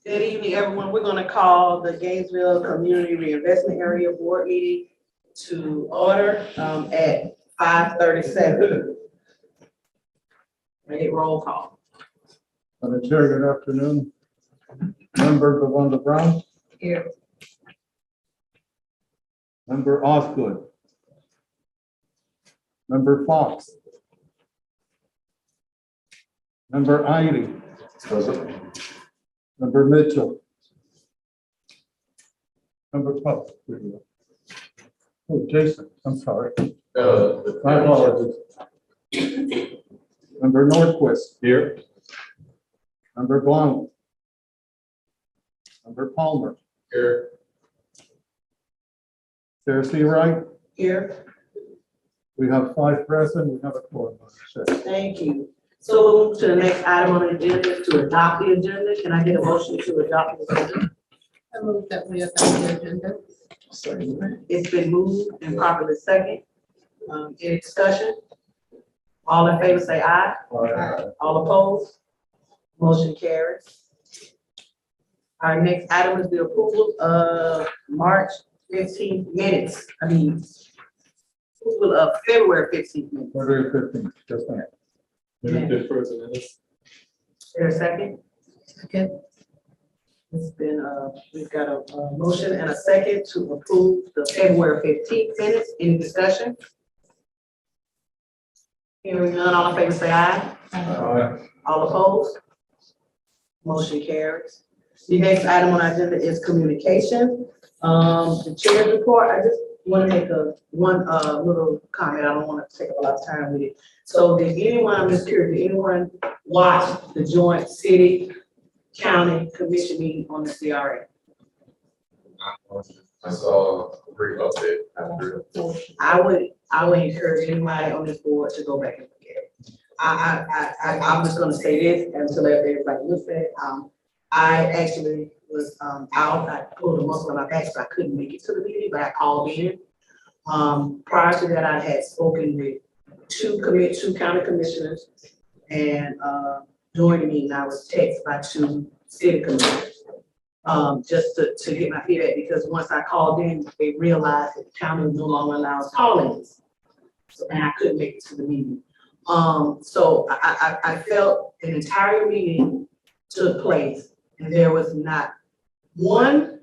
Good evening, everyone. We're going to call the Gainesville Community Reinvestment Area Board meeting to order at 5:37. Make it roll call. Madam Chair, good afternoon. Member Bewanda Brown. Here. Member Osgood. Member Fox. Member Ivy. Member Mitchell. Member Puff. Oh, Jason, I'm sorry. My apologies. Member Nordquist. Here. Member Blount. Member Palmer. Here. Chair Seawright. Here. We have 5 present. We have a quorum. Thank you. So we'll move to the next item on the agenda to adopt the agenda. Can I get a motion to adopt the agenda? I move that we adopt the agenda. It's been moved and properly second. Any discussion? All in favor say aye. All opposed? Motion carries. Our next item is the approval of March 15th minutes. Approval of February 15th minutes. February 15th, just that. Is there a second? Okay. It's been, we've got a motion and a second to approve the February 15th minutes. Any discussion? Hearing none, all in favor say aye. All opposed? Motion carries. The next item on our agenda is communication. The chair's report, I just want to make one little comment. I don't want to take up a lot of time with it. So did anyone, I'm just curious, did anyone watch the joint city county commission meeting on the CRA? I saw a brief update after. I would encourage anybody on this board to go back and look at it. I'm just gonna say this until everybody looks at it. I actually was out. I pulled a muscle in my back, so I couldn't make it to the meeting, but I called in. Prior to that, I had spoken with two county commissioners, and during the meeting, I was texted by 2 city commissioners. Just to get my feedback, because once I called in, they realized that the county no longer allows call-ins. So, and I couldn't make it to the meeting. So I felt an entire meeting took place and there was not one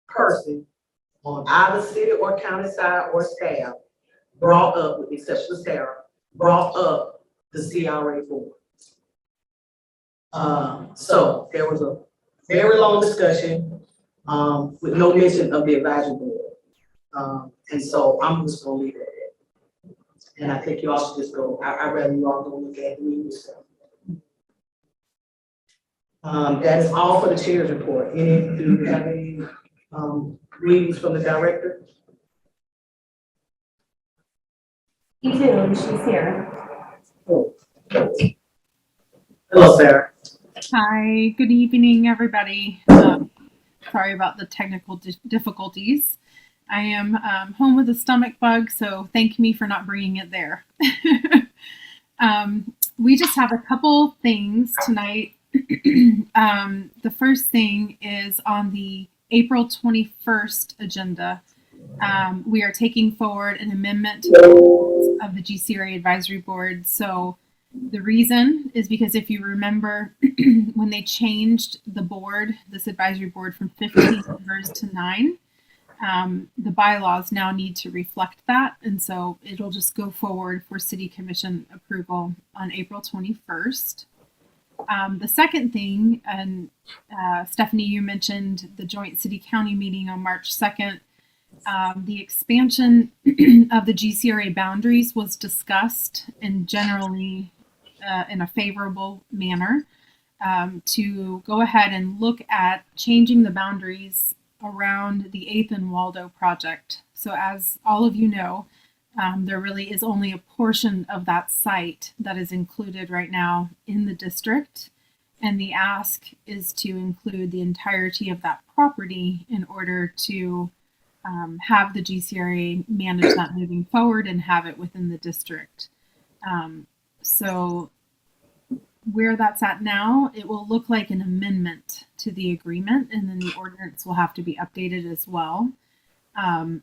person on either city or county side or staff brought up, with the exception of Sarah, brought up the CRA board. So there was a very long discussion with no mention of the advisory board. And so I'm just gonna leave it at that. And I think you all should just go, I'd rather you all go look at the meeting yourself. That is all for the chair's report. Do you have any readings from the director? You do, and she's here. Hello, Sarah. Hi, good evening, everybody. Sorry about the technical difficulties. I am home with a stomach bug, so thank me for not bringing it there. We just have a couple things tonight. The first thing is on the April 21st agenda. We are taking forward an amendment to the rules of the GCRA Advisory Board. So the reason is because if you remember when they changed the board, this advisory board from 15 members to 9, the bylaws now need to reflect that. And so it'll just go forward for city commission approval on April 21st. The second thing, and Stephanie, you mentioned the joint city county meeting on March 2nd. The expansion of the GCRA boundaries was discussed and generally in a favorable manner to go ahead and look at changing the boundaries around the 8th and Waldo project. So as all of you know, there really is only a portion of that site that is included right now in the district. And the ask is to include the entirety of that property in order to have the GCRA manage that moving forward and have it within the district. So where that's at now, it will look like an amendment to the agreement, and then the ordinance will have to be updated as well.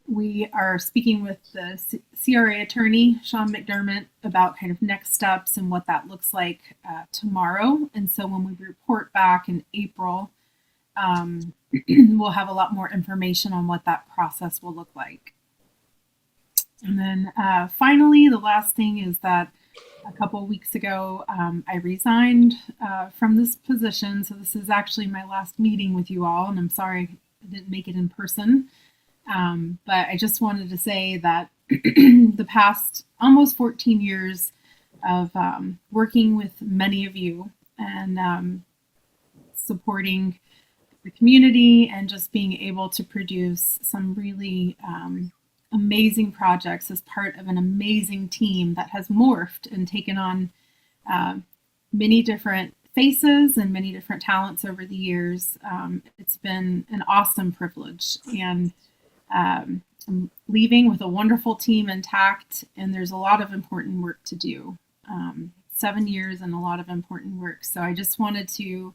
We are speaking with the CRA attorney, Sean McDermott, about kind of next steps and what that looks like tomorrow. And so when we report back in April, we'll have a lot more information on what that process will look like. And then finally, the last thing is that a couple of weeks ago, I resigned from this position. So this is actually my last meeting with you all, and I'm sorry I didn't make it in person. But I just wanted to say that the past almost 14 years of working with many of you and supporting the community and just being able to produce some really amazing projects as part of an amazing team that has morphed and taken on many different faces and many different talents over the years. It's been an awesome privilege, and I'm leaving with a wonderful team intact, and there's a lot of important work to do. 7 years and a lot of important work. So I just wanted to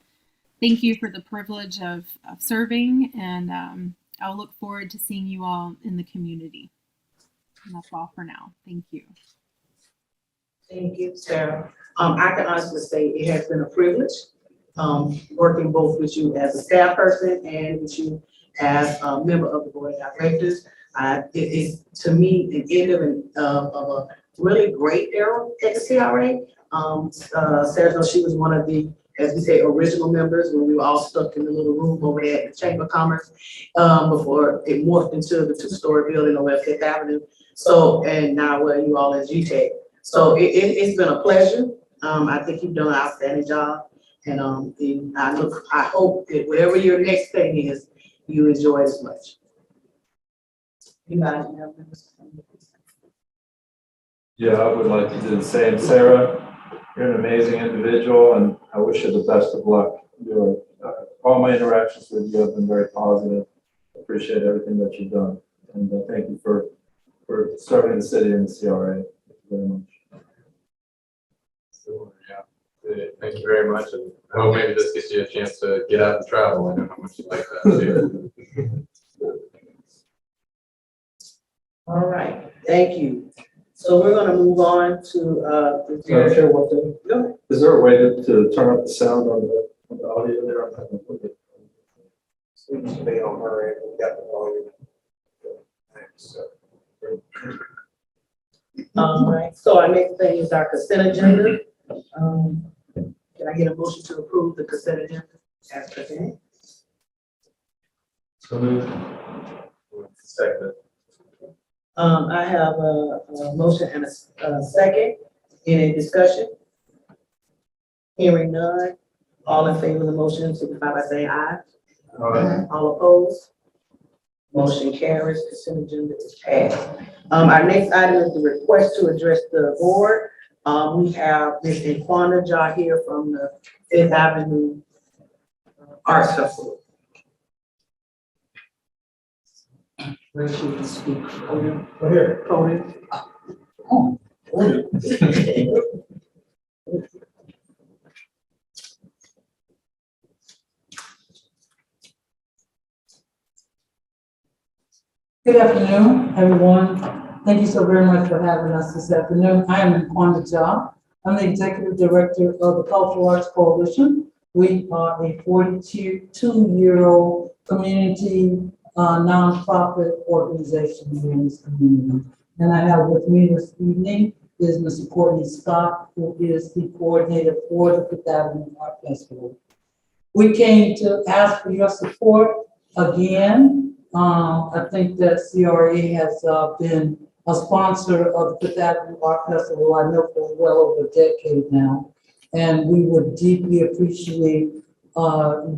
thank you for the privilege of serving, and I'll look forward to seeing you all in the community. And that's all for now. Thank you. Thank you, Sarah. I can honestly say it has been a privilege working both with you as a staff person and with you as a member of the board of directors. It is, to me, an end of a really great era at the CRA. Sarah knows she was one of the, as we say, original members when we were all stuck in the little room over there at the Chamber of Commerce before it morphed into the two-story building on West Fifth Avenue. So, and now where you all at GTEC. So it's been a pleasure. I think you've done an outstanding job, and I hope that whatever your next thing is, you enjoy it as much. Anybody have Yeah, I would like to do the same. Sarah, you're an amazing individual, and I wish you the best of luck. All my interactions with you have been very positive. I appreciate everything that you've done, and thank you for serving the city and the CRA. Thank you very much. So, yeah, thank you very much, and I hope maybe this gives you a chance to get out and travel. I know how much you like that too. All right, thank you. So we're gonna move on to Madam Chair, one thing. Go. Is there a way to turn up the sound on the audio there? I'm not gonna put it. Seems to be on her end, we got the volume. Thanks. All right, so our next thing is our consent agenda. Can I get a motion to approve the consent agenda as presented? So moved. Second. I have a motion and a second. Any discussion? Hearing none. All in favor of the motion, signify by saying aye. All opposed? Motion carries. Consent agenda is passed. Our next item is the request to address the board. We have Ms. Inquanda Jar here from the Fifth Avenue Arts Festival. Where should we speak? Podium? Right here. Podium. Good afternoon, everyone. Thank you so very much for having us this afternoon. I am Inquanda Jah. I'm the Executive Director of the Cultural Arts Coalition. We are a 42-year-old community nonprofit organization here in this community. And I have with me this evening is Mr. Courtney Scott, who is the coordinator for the Fifth Avenue Art Festival. We came to ask for your support again. I think that CRA has been a sponsor of the Fifth Avenue Art Festival, I know, for well over a decade now. And we would deeply appreciate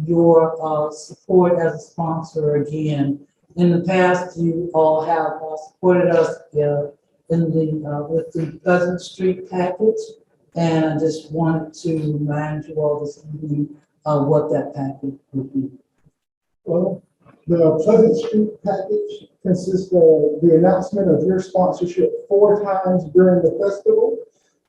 your support as a sponsor again. In the past, you all have supported us with the Pleasant Street package. And I just wanted to remind you all this evening what that package would be. Well, the Pleasant Street package consists of the announcement of your sponsorship 4 times during the festival.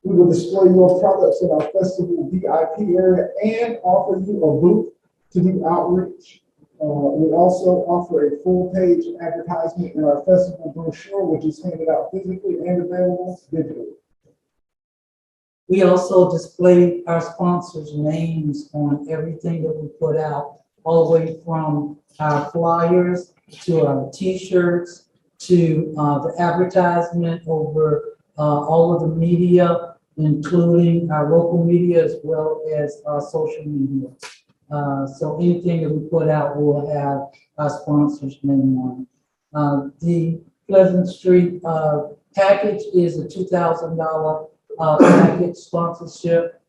We will display your products in our festival VIP area and offer you a booth to do outreach. We also offer a full-page advertisement in our festival brochure, which is handed out physically and available digitally. We also display our sponsors' names on everything that we put out, all the way from our flyers to our T-shirts to the advertisement over all of the media, including our local media as well as social media. So anything that we put out will have our sponsors' name on it. The Pleasant Street package is a $2,000 package sponsorship.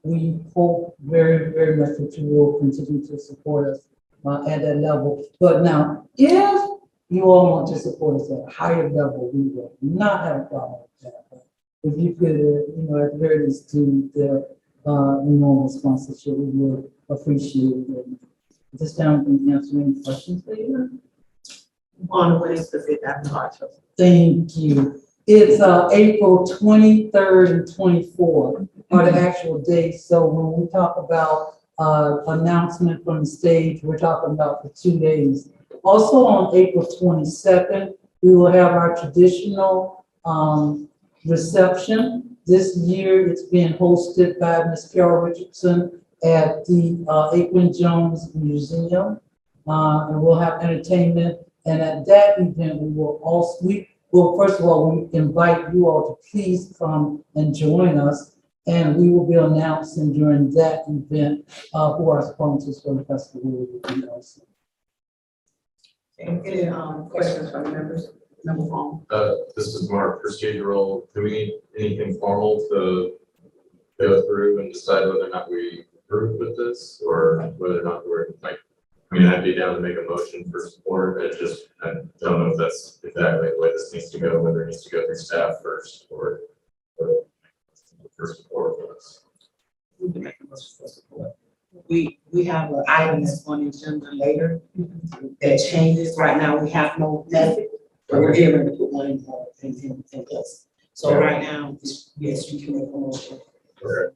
We hope very, very much that you will continue to support us at that level. But now, if you all want to support us at a higher level, we will not have a problem with that. But if you could, at the very least, do the normal sponsorship, we would appreciate it. At this time, we can answer any questions later. On what is the Fifth Avenue Art Festival? Thank you. It's April 23rd and 24th are the actual dates. So when we talk about announcement from the stage, we're talking about for 2 days. Also on April 22nd, we will have our traditional reception. This year, it's being hosted by Ms. Carol Richardson at the Aikman Jones Museum. And we'll have entertainment. And at that event, we will also, well, first of all, we invite you all to please come and join us. And we will be announcing during that event who our sponsors for the festival will be also. Any questions from the members? Number one. This is more procedural. Do we need anything formal to go through and decide whether or not we approve with this, or whether or not we're like, I mean, I'd be down to make a motion for support. I don't know if that's exactly the way this needs to go, whether it needs to go through staff first or for support for us. We can make a motion for support. We have an item that's on the agenda later that changes. Right now, we have no method, but we're able to put one in place. So right now, yes, you can make a motion. Correct.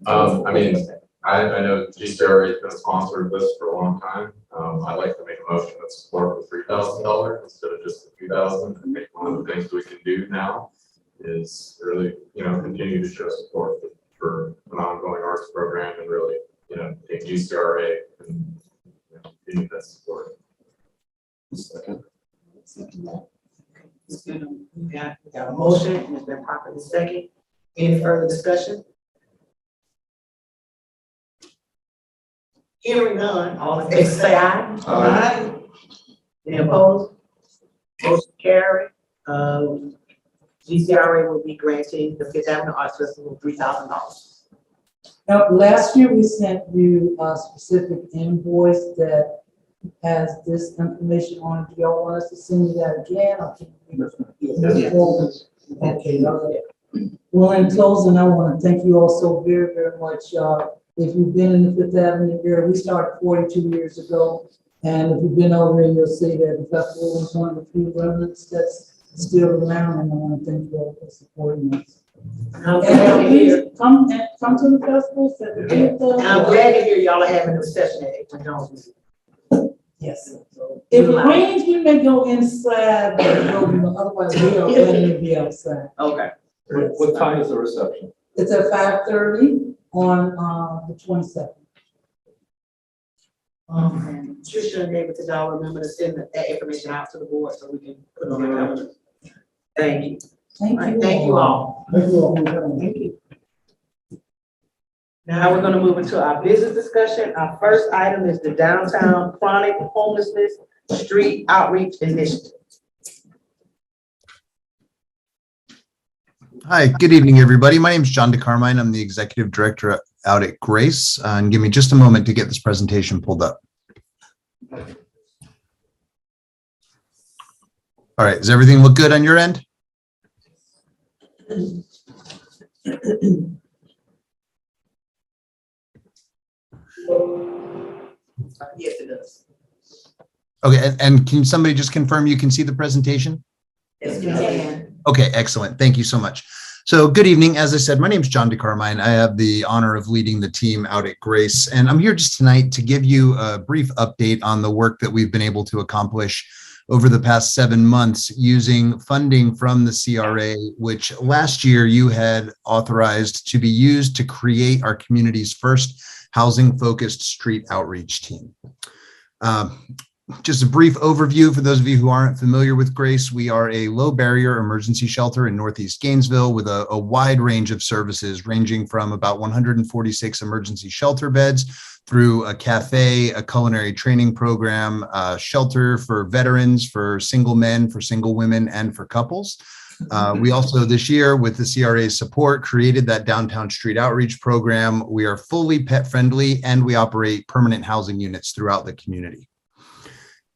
I mean, I know GCRA has been a sponsor of this for a long time. I'd like to make a motion that support the $3,000 instead of just the $2,000. I think one of the things we can do now is really, continue to show support for an ongoing arts program and really, take GCRA and continue that support. Second. We got a motion, and it's been properly second. Any further discussion? Hearing none, all in favor say aye. Aye. Any opposed? Motion carried. GCRA will be granting the Fifth Avenue Arts Festival $3,000. Now, last year we sent you a specific invoice that has this information on it. Do y'all want us to send you that again? Okay, okay. Well, in closing, I want to thank you all so very, very much. If you've been in the Fifth Avenue area, we started 42 years ago. And if you've been over here, you'll see that the festival is one of the few remnants that's still around. And I want to thank you all for supporting us. I'm glad to hear. Come to the festival. And I'm glad to hear y'all are having a reception at Aikman Jones. Yes. If it rains, we may go inside the building, otherwise we are going to be outside. Okay. What time is the reception? It's at 5:30 on the 22nd. Trisha and David, did y'all remember to send that information out to the board so we can put it on the calendar? Thank you. Thank you all. Thank you all. Thank you. Now we're gonna move into our business discussion. Our first item is the Downtown Chronic Homelessness Street Outreach Initiative. Hi, good evening, everybody. My name is John DeCarmine. I'm the Executive Director out at Grace. And give me just a moment to get this presentation pulled up. All right, does everything look good on your end? Yes, it does. Okay, and can somebody just confirm you can see the presentation? Yes, we can. Okay, excellent. Thank you so much. So good evening. As I said, my name is John DeCarmine. I have the honor of leading the team out at Grace, and I'm here just tonight to give you a brief update on the work that we've been able to accomplish over the past 7 months using funding from the CRA, which last year you had authorized to be used to create our community's first housing-focused street outreach team. Just a brief overview for those of you who aren't familiar with Grace. We are a low barrier emergency shelter in Northeast Gainesville with a wide range of services ranging from about 146 emergency shelter beds through a cafe, a culinary training program, a shelter for veterans, for single men, for single women, and for couples. We also this year, with the CRA's support, created that downtown street outreach program. We are fully pet friendly and we operate permanent housing units throughout the community.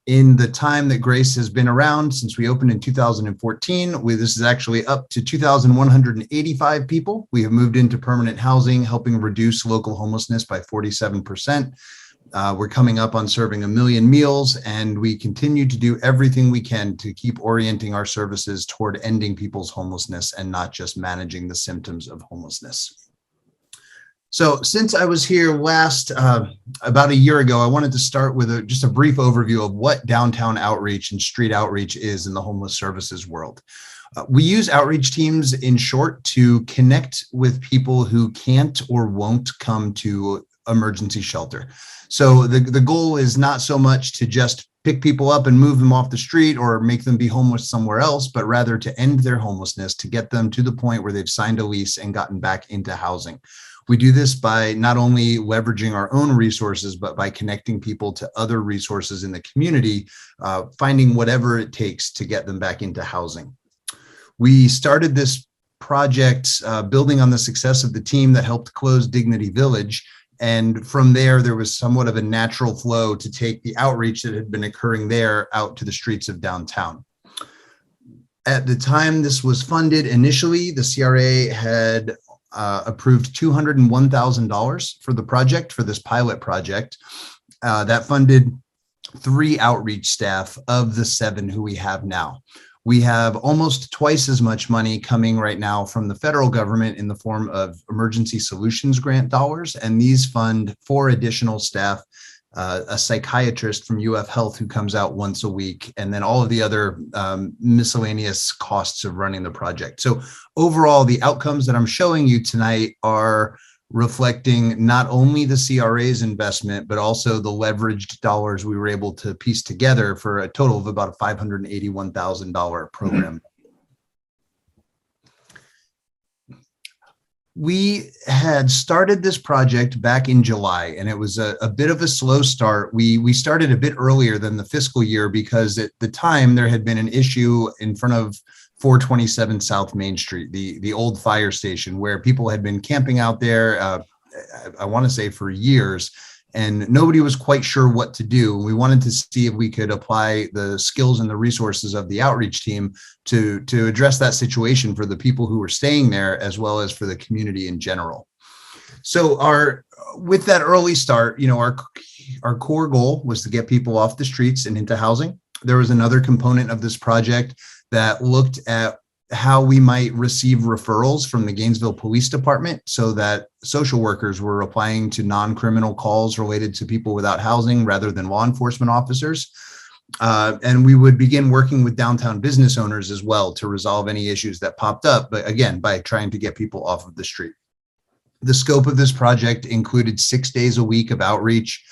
In the time that Grace has been around, since we opened in 2014, this is actually up to 2,185 people. We have moved into permanent housing, helping reduce local homelessness by 47%. We're coming up on serving 1 million meals, and we continue to do everything we can to keep orienting our services toward ending people's homelessness and not just managing the symptoms of homelessness. So since I was here last, about a year ago, I wanted to start with just a brief overview of what downtown outreach and street outreach is in the homeless services world. We use outreach teams, in short, to connect with people who can't or won't come to emergency shelter. So the goal is not so much to just pick people up and move them off the street or make them be homeless somewhere else, but rather to end their homelessness, to get them to the point where they've signed a lease and gotten back into housing. We do this by not only leveraging our own resources, but by connecting people to other resources in the community, finding whatever it takes to get them back into housing. We started this project building on the success of the team that helped close Dignity Village. And from there was somewhat of a natural flow to take the outreach that had been occurring there out to the streets of downtown. At the time this was funded initially, the CRA had approved $201,000 for the project, for this pilot project. That funded 3 outreach staff of the 7 who we have now. We have almost twice as much money coming right now from the federal government in the form of emergency solutions grant dollars, and these fund 4 additional staff, a psychiatrist from UF Health who comes out once a week, and then all of the other miscellaneous costs of running the project. So overall, the outcomes that I'm showing you tonight are reflecting not only the CRA's investment, but also the leveraged dollars we were able to piece together for a total of about a $581,000 program. We had started this project back in July, and it was a bit of a slow start. We started a bit earlier than the fiscal year because at the time there had been an issue in front of 427 South Main Street, the old fire station, where people had been camping out there, I want to say for years, and nobody was quite sure what to do. We wanted to see if we could apply the skills and the resources of the outreach team to address that situation for the people who were staying there, as well as for the community in general. So with that early start, our core goal was to get people off the streets and into housing. There was another component of this project that looked at how we might receive referrals from the Gainesville Police Department so that social workers were applying to non-criminal calls related to people without housing rather than law enforcement officers. And we would begin working with downtown business owners as well to resolve any issues that popped up, but again, by trying to get people off of the street. The scope of this project included 6 days a week of outreach,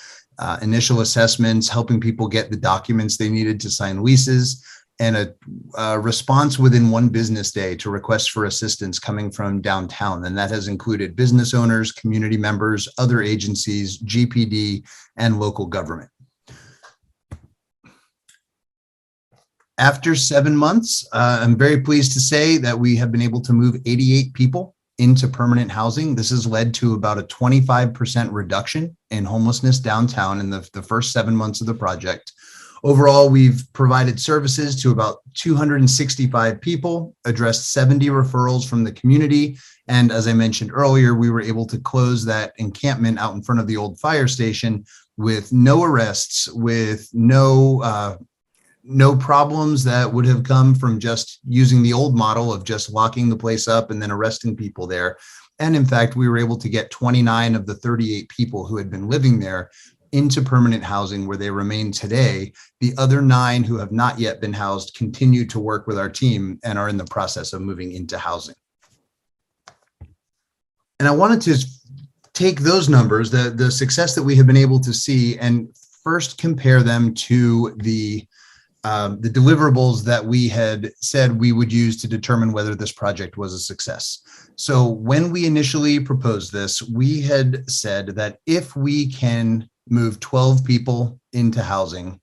initial assessments, helping people get the documents they needed to sign leases, and a response within 1 business day to requests for assistance coming from downtown. And that has included business owners, community members, other agencies, GPD, and local government. After 7 months, I'm very pleased to say that we have been able to move 88 people into permanent housing. This has led to about a 25% reduction in homelessness downtown in the first 7 months of the project. Overall, we've provided services to about 265 people, addressed 70 referrals from the community, and as I mentioned earlier, we were able to close that encampment out in front of the old fire station with no arrests, with no no problems that would have come from just using the old model of just locking the place up and then arresting people there. And in fact, we were able to get 29 of the 38 people who had been living there into permanent housing where they remain today. The other 9 who have not yet been housed continue to work with our team and are in the process of moving into housing. And I wanted to take those numbers, the success that we have been able to see, and first compare them to the deliverables that we had said we would use to determine whether this project was a success. So when we initially proposed this, we had said that if we can move 12 people into housing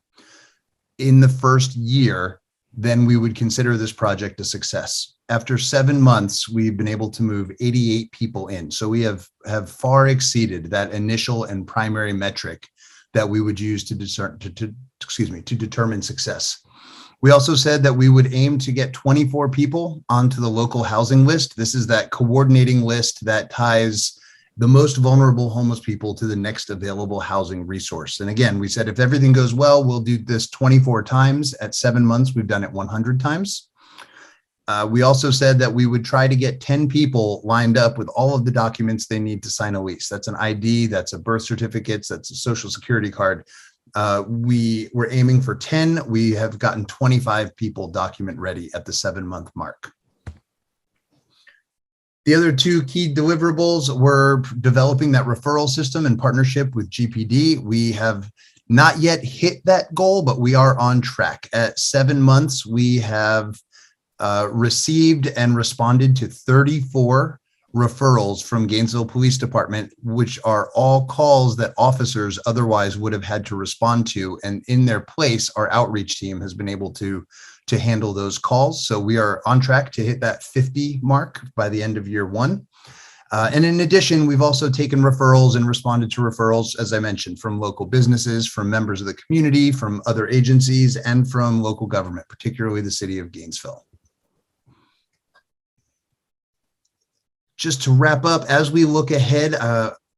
in the first year, then we would consider this project a success. After 7 months, we've been able to move 88 people in. So we have far exceeded that initial and primary metric that we would use to determine success. We also said that we would aim to get 24 people onto the local housing list. This is that coordinating list that ties the most vulnerable homeless people to the next available housing resource. And again, we said if everything goes well, we'll do this 24 times. At 7 months, we've done it 100 times. We also said that we would try to get 10 people lined up with all of the documents they need to sign a lease. That's an ID, that's a birth certificate, that's a social security card. We were aiming for 10. We have gotten 25 people document ready at the 7-month mark. The other 2 key deliverables were developing that referral system in partnership with GPD. We have not yet hit that goal, but we are on track. At 7 months, we have received and responded to 34 referrals from Gainesville Police Department, which are all calls that officers otherwise would have had to respond to. And in their place, our outreach team has been able to handle those calls. So we are on track to hit that 50 mark by the end of year 1. And in addition, we've also taken referrals and responded to referrals, as I mentioned, from local businesses, from members of the community, from other agencies, and from local government, particularly the city of Gainesville. Just to wrap up, as we look ahead,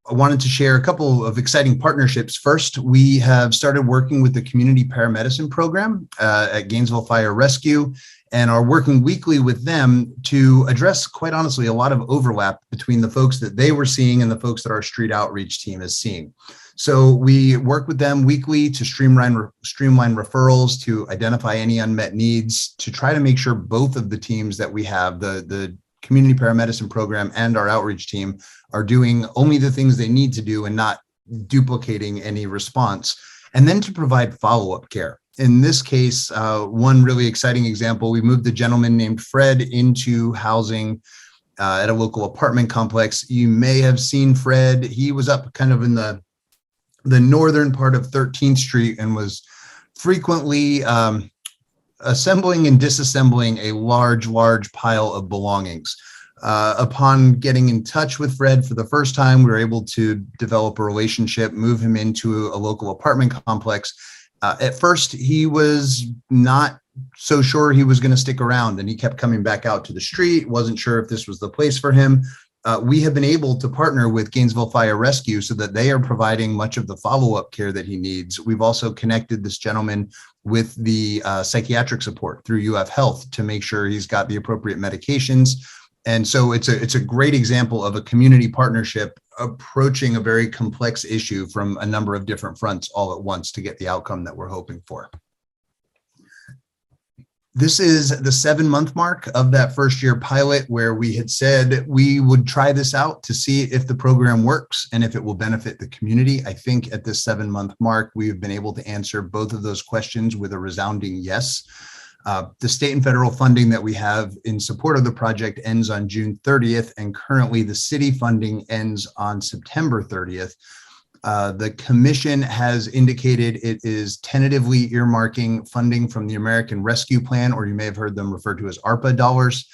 I wanted to share a couple of exciting partnerships. First, we have started working with the community paramedicine program at Gainesville Fire Rescue and are working weekly with them to address, quite honestly, a lot of overlap between the folks that they were seeing and the folks that our street outreach team is seeing. So we work with them weekly to streamline referrals, to identify any unmet needs, to try to make sure both of the teams that we have, the community paramedicine program and our outreach team, are doing only the things they need to do and not duplicating any response, and then to provide follow-up care. In this case, one really exciting example, we moved a gentleman named Fred into housing at a local apartment complex. You may have seen Fred. He was up kind of in the northern part of 13th Street and was frequently assembling and disassembling a large pile of belongings. Upon getting in touch with Fred for the first time, we were able to develop a relationship, move him into a local apartment complex. At first, he was not so sure he was going to stick around, and he kept coming back out to the street, wasn't sure if this was the place for him. We have been able to partner with Gainesville Fire Rescue so that they are providing much of the follow-up care that he needs. We've also connected this gentleman with the psychiatric support through UF Health to make sure he's got the appropriate medications. And so it's a great example of a community partnership approaching a very complex issue from a number of different fronts all at once to get the outcome that we're hoping for. This is the 7-month mark of that first year pilot, where we had said we would try this out to see if the program works and if it will benefit the community. I think at this 7-month mark, we've been able to answer both of those questions with a resounding yes. The state and federal funding that we have in support of the project ends on June 30th, and currently the city funding ends on September 30th. The commission has indicated it is tentatively earmarking funding from the American Rescue Plan, or you may have heard them referred to as ARPA dollars.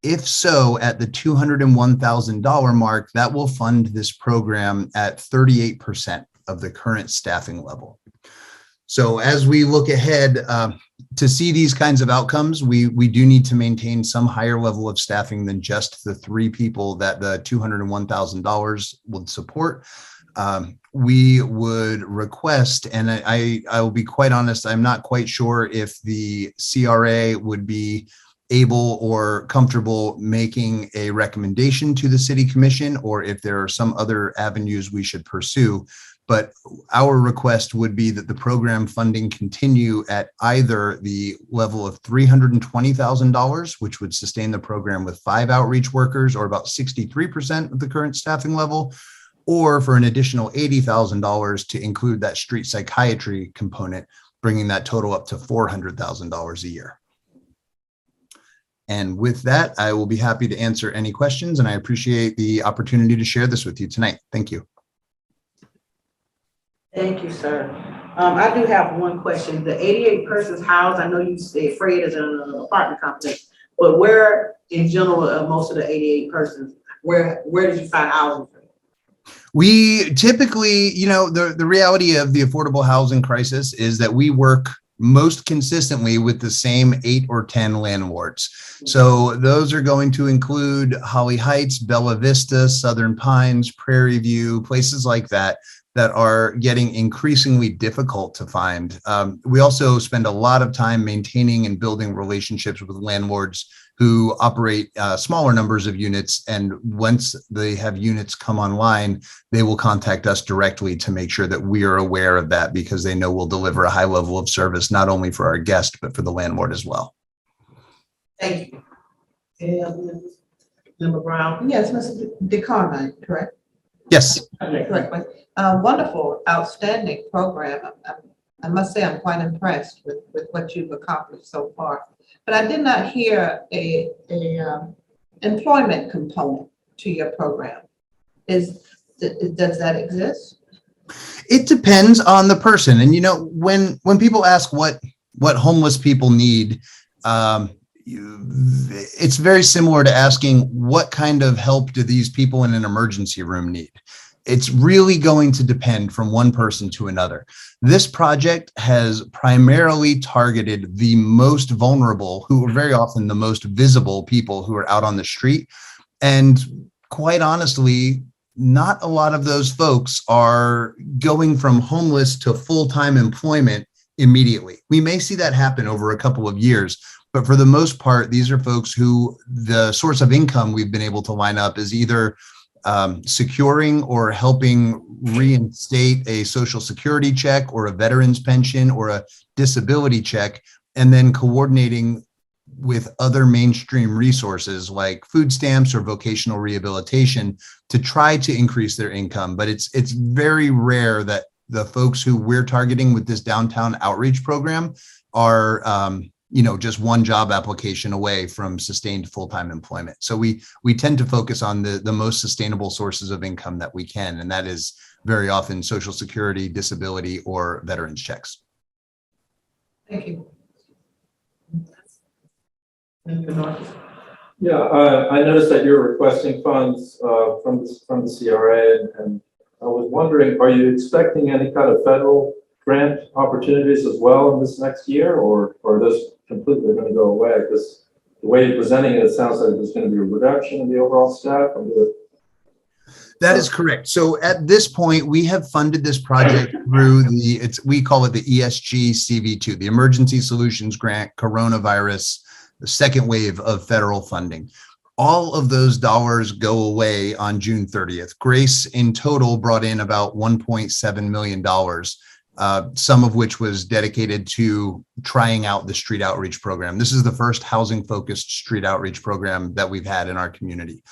If so, at the $201,000 mark, that will fund this program at 38% of the current staffing level. So as we look ahead to see these kinds of outcomes, we do need to maintain some higher level of staffing than just the 3 people that the $201,000 would support. we would request, and I will be quite honest, I'm not quite sure if the CRA would be able or comfortable making a recommendation to the city commission, or if there are some other avenues we should pursue. But our request would be that the program funding continue at either the level of $320,000, which would sustain the program with 5 outreach workers, or about 63% of the current staffing level, or for an additional $80,000 to include that street psychiatry component, bringing that total up to $400,000 a year. And with that, I will be happy to answer any questions, and I appreciate the opportunity to share this with you tonight. Thank you. Thank you, sir. I do have one question. The 88 persons housed, I know you said Fred is in an apartment complex, but where in general of most of the 88 persons, where did you find housing? We typically, the reality of the affordable housing crisis is that we work most consistently with the same 8 or 10 landlords. So those are going to include Holly Heights, Bella Vista, Southern Pines, Prairie View, places like that are getting increasingly difficult to find. We also spend a lot of time maintaining and building relationships with landlords who operate smaller numbers of units. And once they have units come online, they will contact us directly to make sure that we are aware of that, because they know we'll deliver a high level of service, not only for our guest, but for the landlord as well. Thank you. And Member Brown? Yes, Mr. DeCarmine, correct? Yes. Correctly. Wonderful, outstanding program. I must say I'm quite impressed with what you've accomplished so far. But I did not hear a employment component to your program. Does that exist? It depends on the person. And when people ask what homeless people need, it's very similar to asking what kind of help do these people in an emergency room need. It's really going to depend from one person to another. This project has primarily targeted the most vulnerable, who are very often the most visible people who are out on the street. And quite honestly, not a lot of those folks are going from homeless to full-time employment immediately. We may see that happen over a couple of years, but for the most part, these are folks who the source of income we've been able to line up is either securing or helping reinstate a Social Security check or a veteran's pension or a disability check, and then coordinating with other mainstream resources like food stamps or vocational rehabilitation to try to increase their income. But it's very rare that the folks who we're targeting with this downtown outreach program are just one job application away from sustained full-time employment. So we tend to focus on the most sustainable sources of income that we can, and that is very often Social Security, disability, or veterans checks. Thank you. Yeah, I noticed that you're requesting funds from the CRA, and I was wondering, are you expecting any kind of federal grant opportunities as well in this next year, or are those completely going to go away? Because the way you're presenting it, it sounds like there's going to be a reduction in the overall staff. That is correct. So at this point, we have funded this project through we call it the ESG CV2, the Emergency Solutions Grant Coronavirus, the second wave of federal funding. All of those dollars go away on June 30th. Grace in total brought in about $1.7 million, some of which was dedicated to trying out the street outreach program. This is the first housing-focused street outreach program that we've had in our community.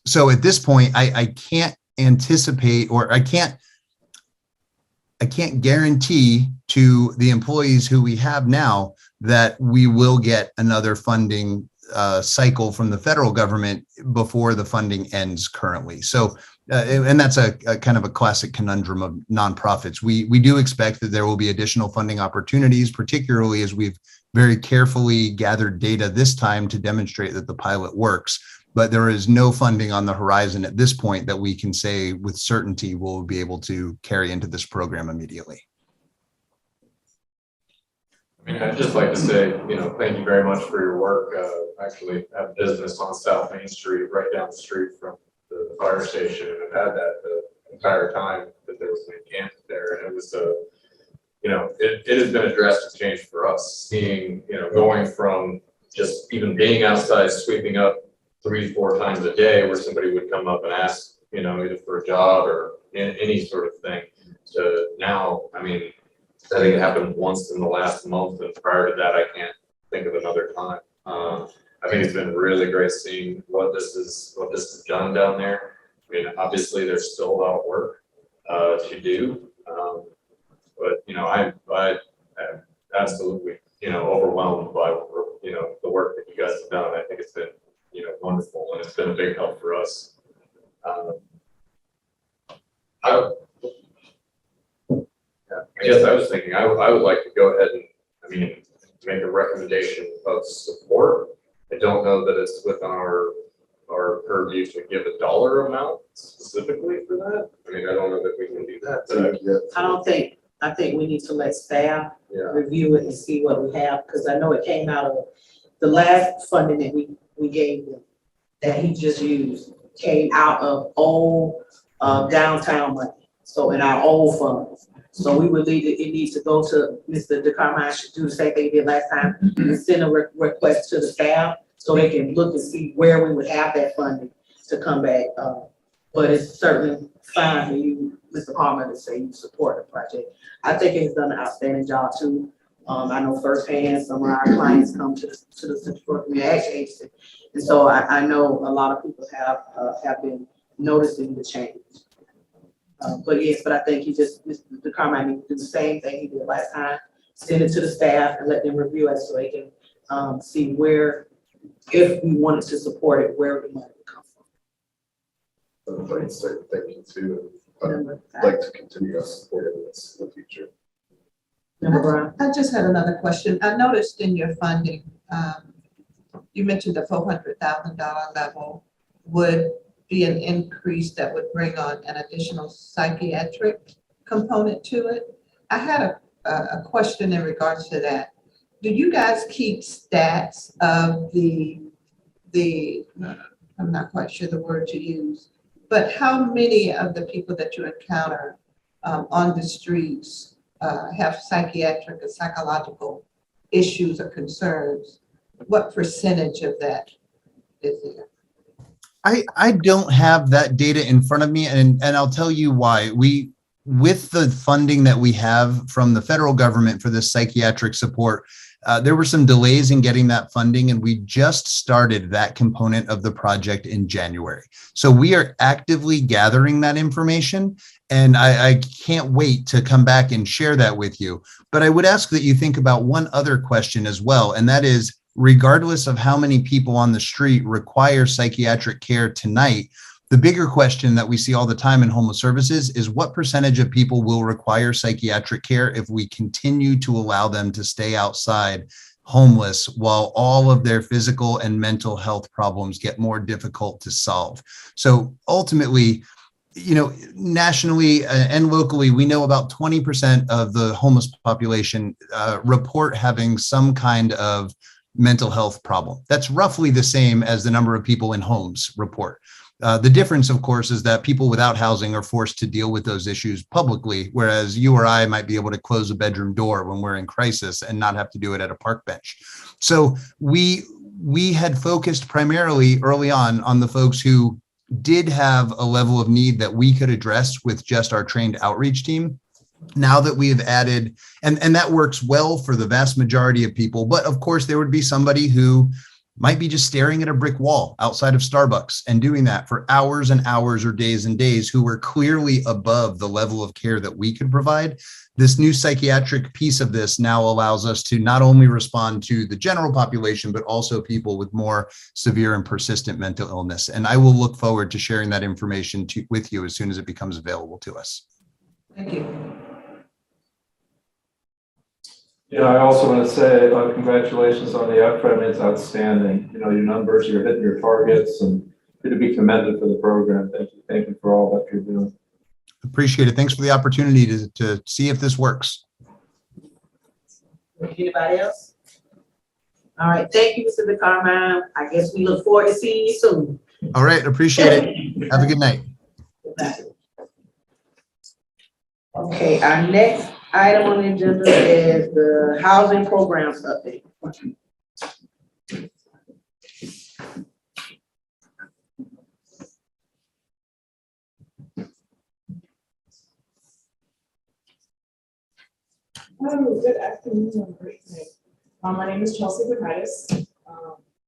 So at this point, I can't anticipate, or I can't guarantee to the employees who we have now that we will get another funding cycle from the federal government before the funding ends currently. So, and that's a kind of a classic conundrum of nonprofits. We do expect that there will be additional funding opportunities, particularly as we've very carefully gathered data this time to demonstrate that the pilot works. But there is no funding on the horizon at this point that we can say with certainty we'll be able to carry into this program immediately. I mean, I'd just like to say, thank you very much for your work. Actually have business on South Main Street, right down the street from the fire station, and have had that entire time that there was an encampment there, and it was it has been a drastic change for us, seeing, going from just even being outside sweeping up 3-4 times a day, where somebody would come up and ask, either for a job or any sort of thing, to now, I mean, I think it happened once in the last month, and prior to that, I can't think of another time. I think it's been really great seeing what this has done down there. I mean, obviously, there's still a lot of work to do, but I am absolutely overwhelmed by the work that you guys have done. I think it's been wonderful, and it's been a big help for us. I guess I was thinking I would like to go ahead and make a recommendation of support. I don't know that it's within our purview to give a dollar amount specifically for that. I mean, I don't know that we can do that, but I think we need to let staff yeah. review it and see what we have, because I know it came out of the last funding that we gave them, that he just used, came out of old downtown money, so in our old funds. So we would leave it needs to go to Mr. DeCarmine, should do the same thing he did last time, and send a request to the staff so they can look and see where we would have that funding to come back. But it's certainly fine for you, Mr. Palmer, to say you support the project. I think it's done an outstanding job too. I know firsthand some of our clients come to the Central Florida Community Action Agency, and so I know a lot of people have been noticing the change. But I think Mr. DeCarmine needs to do the same thing he did last time. Send it to the staff and let them review it so they can see where, if we wanted to support it, where the money would come from. I'd like to start thinking too. I'd like to continue our support in this in the future. Member Brown? I just had another question. I noticed in your funding, you mentioned the $400,000 level would be an increase that would bring on an additional psychiatric component to it. I had a question in regards to that. Do you guys keep stats of I'm not quite sure the word you use, but how many of the people that you encounter on the streets have psychiatric or psychological issues or concerns? What percentage of that is there? I don't have that data in front of me, and I'll tell you why. With the funding that we have from the federal government for this psychiatric support, there were some delays in getting that funding, and we just started that component of the project in January. So we are actively gathering that information, and I can't wait to come back and share that with you. But I would ask that you think about one other question as well, and that is, regardless of how many people on the street require psychiatric care tonight, the bigger question that we see all the time in homeless services is what percentage of people will require psychiatric care if we continue to allow them to stay outside homeless while all of their physical and mental health problems get more difficult to solve. So ultimately, nationally and locally, we know about 20% of the homeless population report having some kind of mental health problem. That's roughly the same as the number of people in homes report. The difference, of course, is that people without housing are forced to deal with those issues publicly, whereas you or I might be able to close a bedroom door when we're in crisis and not have to do it at a park bench. So we had focused primarily early on the folks who did have a level of need that we could address with just our trained outreach team. Now that we have added, and that works well for the vast majority of people, but of course there would be somebody who might be just staring at a brick wall outside of Starbucks and doing that for hours and hours or days and days, who were clearly above the level of care that we could provide. This new psychiatric piece of this now allows us to not only respond to the general population, but also people with more severe and persistent mental illness. And I will look forward to sharing that information with you as soon as it becomes available to us. Thank you. Yeah, I also want to say congratulations on the effort. I mean, it's outstanding. Your numbers, you're hitting your targets, and you're to be commended for the program. Thank you for all that you're doing. Appreciate it. Thanks for the opportunity to see if this works. Anybody else? All right, thank you, Mr. DeCarmine. I guess we look forward to seeing you soon. All right, appreciate it. Have a good night. Good night. Okay, our next item on the agenda is the housing programs update. Oh, good afternoon, and great evening. My name is Chelsea Bacardis.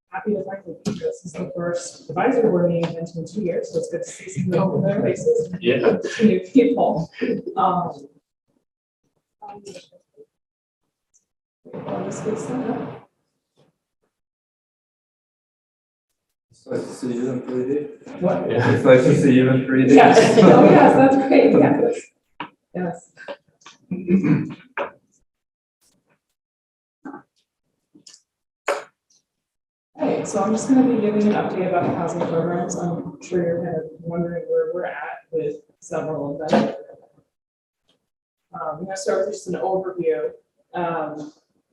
Happy to finally be here. This is the first advisory board meeting I've been to in 2 years, so it's good to see some familiar faces. Yeah. Some new people. Let's get started. It's nice to see you in 3D. What? Yeah, it's nice to see you in 3D. Yes, oh yes, that's great, yes. Yes. Hey, so I'm just gonna be giving an update about the housing programs. I'm sure you're kind of wondering where we're at with several of them. I'm gonna start with just an overview.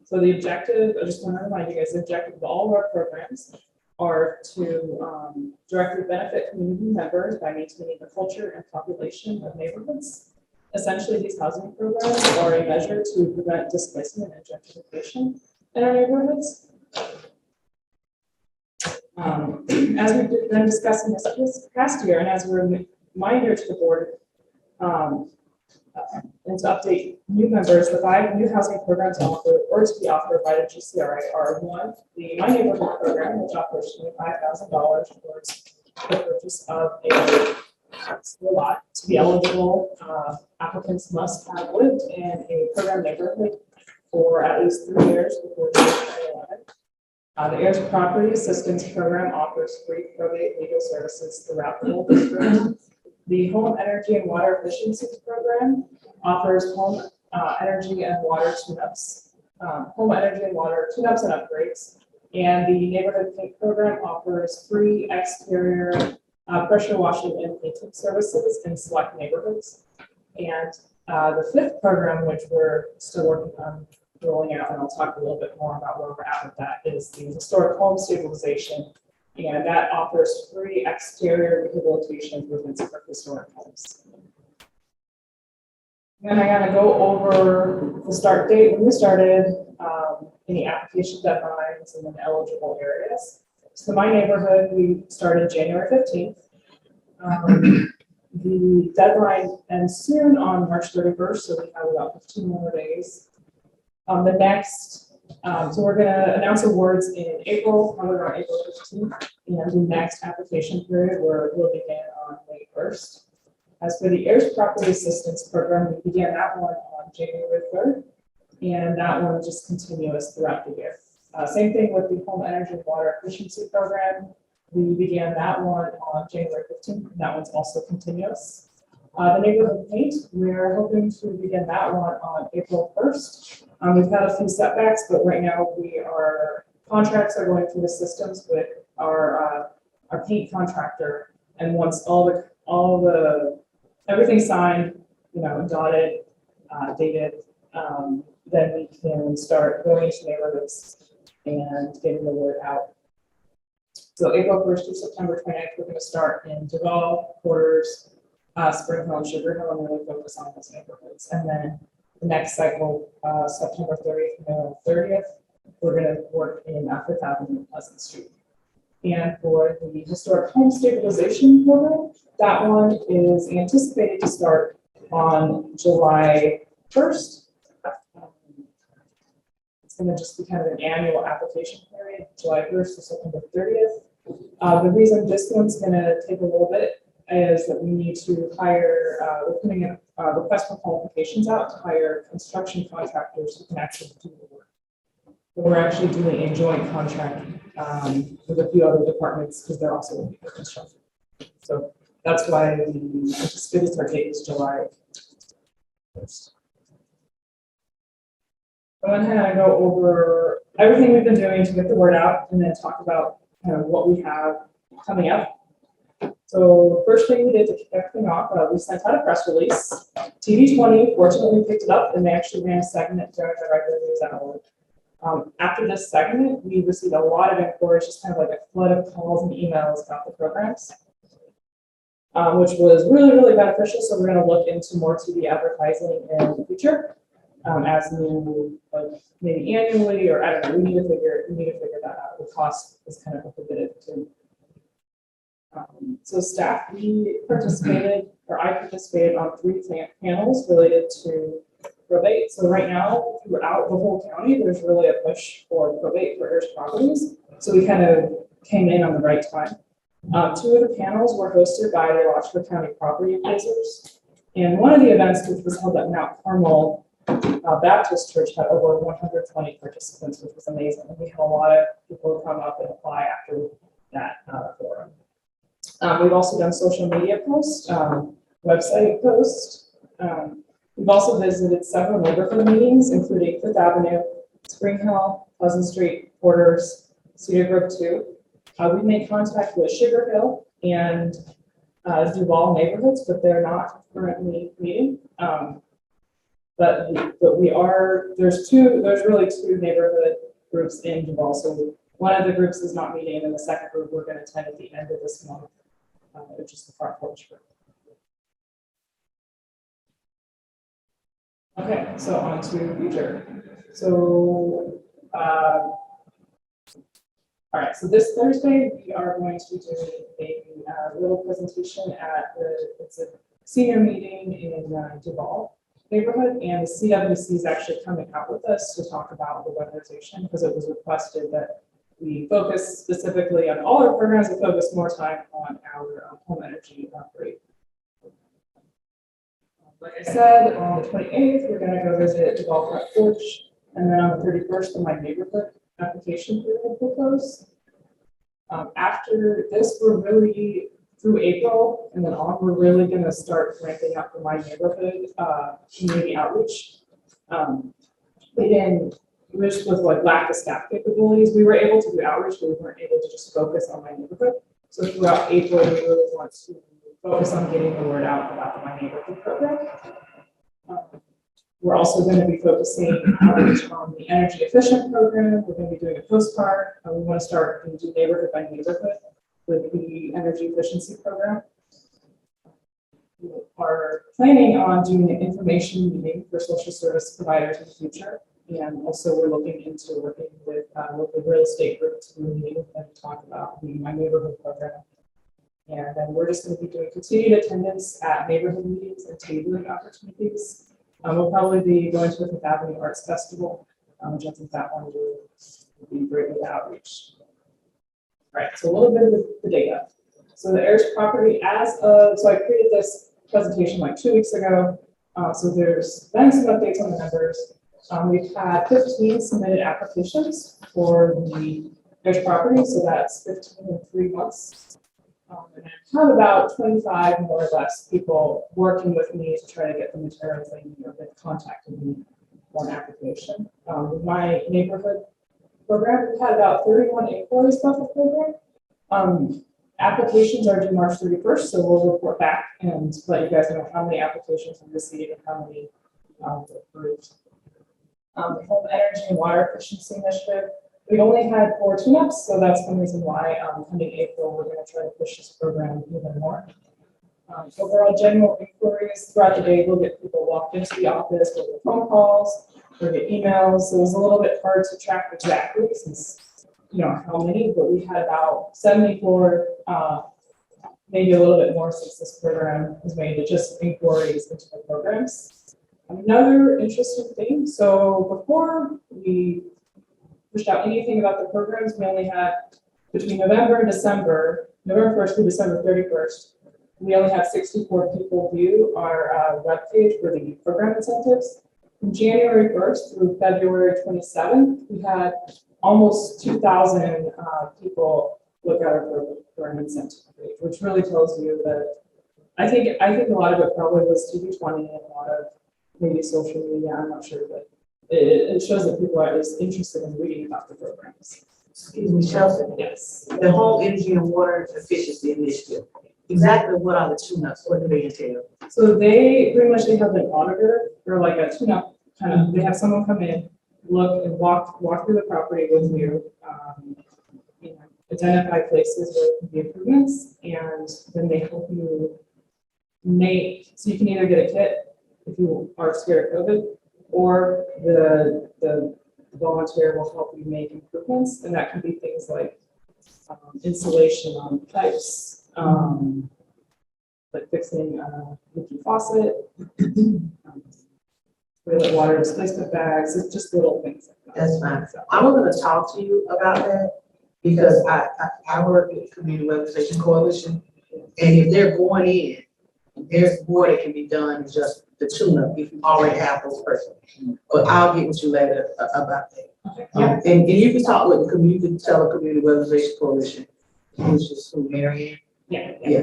So the objective, I just want to remind you guys, the objective of all of our programs are to directly benefit community members by maintaining the culture and population of neighborhoods. Essentially, these housing programs are a measure to prevent displacement and gentrification in our neighborhoods. As we've been discussing this past year, and as a reminder to the board, and to update new members, the 5 new housing programs offered or to be offered by the GCRA are: 1, the My Neighborhood program, which offers $25,000 towards the purchase of a lot. To be eligible, applicants must have lived in a program neighborhood for at least 3 years before the age of 11. The Heirs Property Assistance Program offers free probate legal services throughout the whole district. The Home Energy and Water Efficiency Program offers home energy and water tune-ups, home energy and water tune-ups and upgrades. And the Neighborhood Paint Program offers free exterior pressure washing and painting services in select neighborhoods. And the 5th program, which we're still working on rolling out, and I'll talk a little bit more about where we're at with that, is the Historic Home Stabilization. And that offers free exterior rehabilitation improvements for historic homes. And I gotta go over the start date, when we started, any application deadlines and then eligible areas. So My Neighborhood, we started January 15th. The deadline ends soon on March 31st, so we have about 15 more days. The next, so we're gonna announce awards in April, on April 15th, and the next application period will begin on May 1st. As for the Heirs Property Assistance Program, we began that one on January 3rd, and that one is just continuous throughout the year. Same thing with the Home Energy and Water Efficiency Program. We began that one on January 15th, and that one's also continuous. The Neighborhood Paint, we're hoping to begin that one on April 1st. We've had a few setbacks, but right now contracts are going through the systems with our paint contractor. And once everything's signed, dotted, dated, then we can start going to neighborhoods and getting the word out. So April 1st to September 29th, we're going to start in Duval, Porters, Spring Hill, and Sugar Hill, and really focus on those neighborhoods. And then the next cycle, September 30th and 30th, we're going to work in Fifth Avenue and Pleasant Street. And for the Historic Home Stabilization Program, that one is anticipated to start on July 1st. It's going to just be kind of an annual application period, July 1st to September 30th. The reason this one's going to take a little bit is that we need to hire, we're putting a request for qualifications out to hire construction contractors who can actually do the work. But we're actually doing a joint contract with a few other departments because they're also looking for construction. So that's why the anticipated start date is July 1st. I went ahead and go over everything we've been doing to get the word out and then talk about kind of what we have coming up. So the first thing we did to kick everything off, we sent out a press release. TV20 fortunately picked it up and they actually ran a segment during the regular news hour. After this segment, we received a lot of inquiries, just kind of like a flood of calls and emails about the programs. which was really, really beneficial. So we're gonna look into more TV advertising in the future, as new, like maybe annually, or I don't know, we need to figure that out. The cost is kind of prohibitive too. So staff, we participated, or I participated on 3 panels related to probate. So right now, throughout the whole county, there's really a push for probate for heirs properties. So we kind of came in on the right time. 2 of the panels were hosted by the Rochford County property appraisers. And one of the events, which was held at Mount Carmel Baptist Church, had over 120 participants, which was amazing. And we had a lot of people come up and apply after that forum. We've also done social media posts, website posts. We've also visited several neighborhood meetings, including Fifth Avenue, Spring Hill, Pleasant Street, Porters, Cedar Grove 2. We made contact with Sugar Hill and Duval neighborhoods, but they're not currently meeting. But we are, there's really 2 neighborhood groups in Duval. So one of the groups is not meeting, and the second group we're going to attend at the end of this month, which is the front porch group. Okay, so on to future. So, all right, so this Thursday, we are going to be doing a little presentation at it's a senior meeting in Duval neighborhood, and the CWC is actually coming out with us to talk about the weatherization, because it was requested that we focus specifically on all our programs and focus more time on our home energy upgrade. Like I said, on the 28th, we're going to go visit Duval Front Porch, and then on the 31st, the My Neighborhood application period will close. After this, we're really, through April and then on, we're really going to start ramping up the My Neighborhood community outreach. Which was like lack of staff capabilities. We were able to do outreach, but we weren't able to just focus on My Neighborhood. So throughout April, we really want to focus on getting the word out about the My Neighborhood program. We're also going to be focusing outreach on the energy efficient program. We're going to be doing a postcard. We want to start and do neighborhood by neighborhood with the energy efficiency program. We are planning on doing an information meeting for social service providers in the future. And also we're looking into working with local real estate groups to meet with them to talk about the My Neighborhood program. And then we're just going to be doing continued attendance at neighborhood meetings and tabling opportunities. We'll probably be going to the Fifth Avenue Arts Festival, which I think that one will be great with outreach. All right, so a little bit of the data. So the heirs property so I created this presentation like 2 weeks ago. So there's been some updates on the numbers. We've had 15 submitted applications for the heirs property, so that's 15 in 3 months. And I have about 25 more or less people working with me to try to get the materials they need, or that contacted me for an application. With My Neighborhood program, we've had about 31 inquiries about the program. Applications are due March 31st, so we'll report back and let you guys know how many applications we received and how many were approved. The Home Energy and Water Efficiency Initiative, we only had 4 tune-ups, so that's one reason why coming April, we're going to try to push this program even more. Overall general inquiries throughout the day, we'll get people walked into the office, we'll get phone calls, we'll get emails. So it was a little bit hard to track exactly since, how many, but we had about 74, maybe a little bit more since this program was made, just inquiries into the programs. Another interesting thing, so before we pushed out anything about the programs, we only had between November and December, November 1st through December 31st, we only had 64 people view our webpage for the program incentives. From January 1st through February 27th, we had almost 2,000 people look at our program incentive page, which really tells you that I think a lot of it probably was TV20 and a lot of maybe social media, I'm not sure, but it shows that people are at least interested in reading about the programs. Excuse me, Chelsea. Yes. The Home Energy and Water Efficiency Initiative. Exactly what are the tune-ups? What do they entail? So they pretty much have an auditor or like a tune-up kind of. They have someone come in, look and walk through the property with you, identify places where there can be improvements, and then they help you so you can either get a kit if you are scared of COVID, or the volunteer will help you make improvements, and that can be things like insulation on pipes, like fixing a leaky faucet, toilet water displacement bags. It's just little things like that. That's fine. I was gonna talk to you about that because I work with the Community Weatherization Coalition. And if they're going in, there's more that can be done than just the tune-up if you already have those persons. But I'll get with you later about that. And you can talk with the community, you can tell the Community Weatherization Coalition, which is who, Marianne? Yeah. Yeah.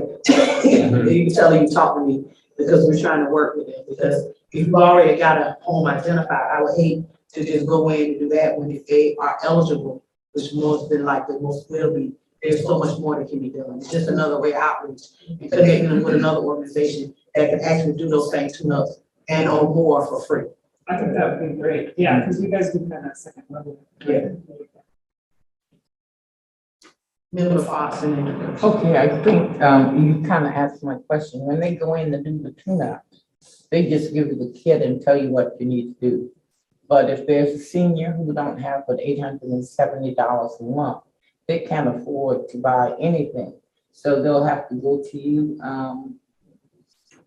You can tell her you talk to me because we're trying to work with them. Because if you've already got a home identified, I would hate to just go in and do that when if they are eligible, which most than likely most will be. There's so much more that can be done. It's just another way outreach and connecting them with another organization that can actually do those same tune-ups and or more for free. I think that would be great. Yeah, because you guys do kind of that second level. Yeah. Member Fox and then. Okay, I think you kind of answered my question. When they go in to do the tune-up, they just give you the kit and tell you what you need to do. But if there's a senior who don't have but $870 a month, they can't afford to buy anything. So they'll have to go to you.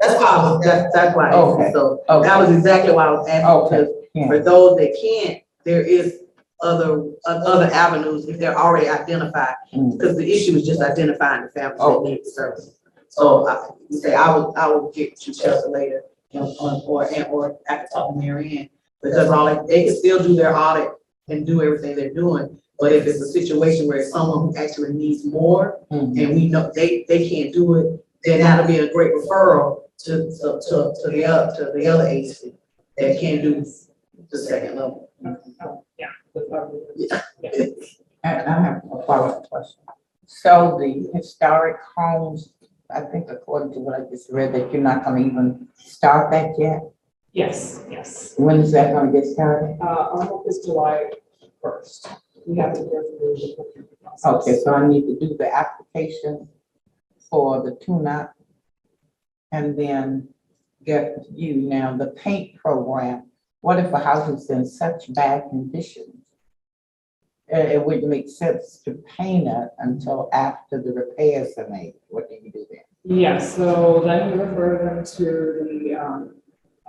That's why that's why. Okay. So Okay. that was exactly why I was asking. Okay. Because for those that can't, there is other avenues if they're already identified. Because the issue is just identifying the families that need the service. So I will get you Chelsea later, or I can talk to Marianne, because they can still do their audit and do everything they're doing. But if it's a situation where it's someone who actually needs more, and we know they can't do it, then that'll be a great referral to the other agency that can do the second level. Yeah. And I have a follow-up question. So the historic homes, I think according to what I just read, that you're not gonna even start that yet? Yes, yes. When is that gonna get started? Our hope is July 1st. We have to go through the procurement process. Okay, so I need to do the application for the tune-up and then get you. Now, the paint program, what if a house is in such bad condition? It wouldn't make sense to paint it until after the repairs are made. What do you do then? Yeah, so then we refer them to the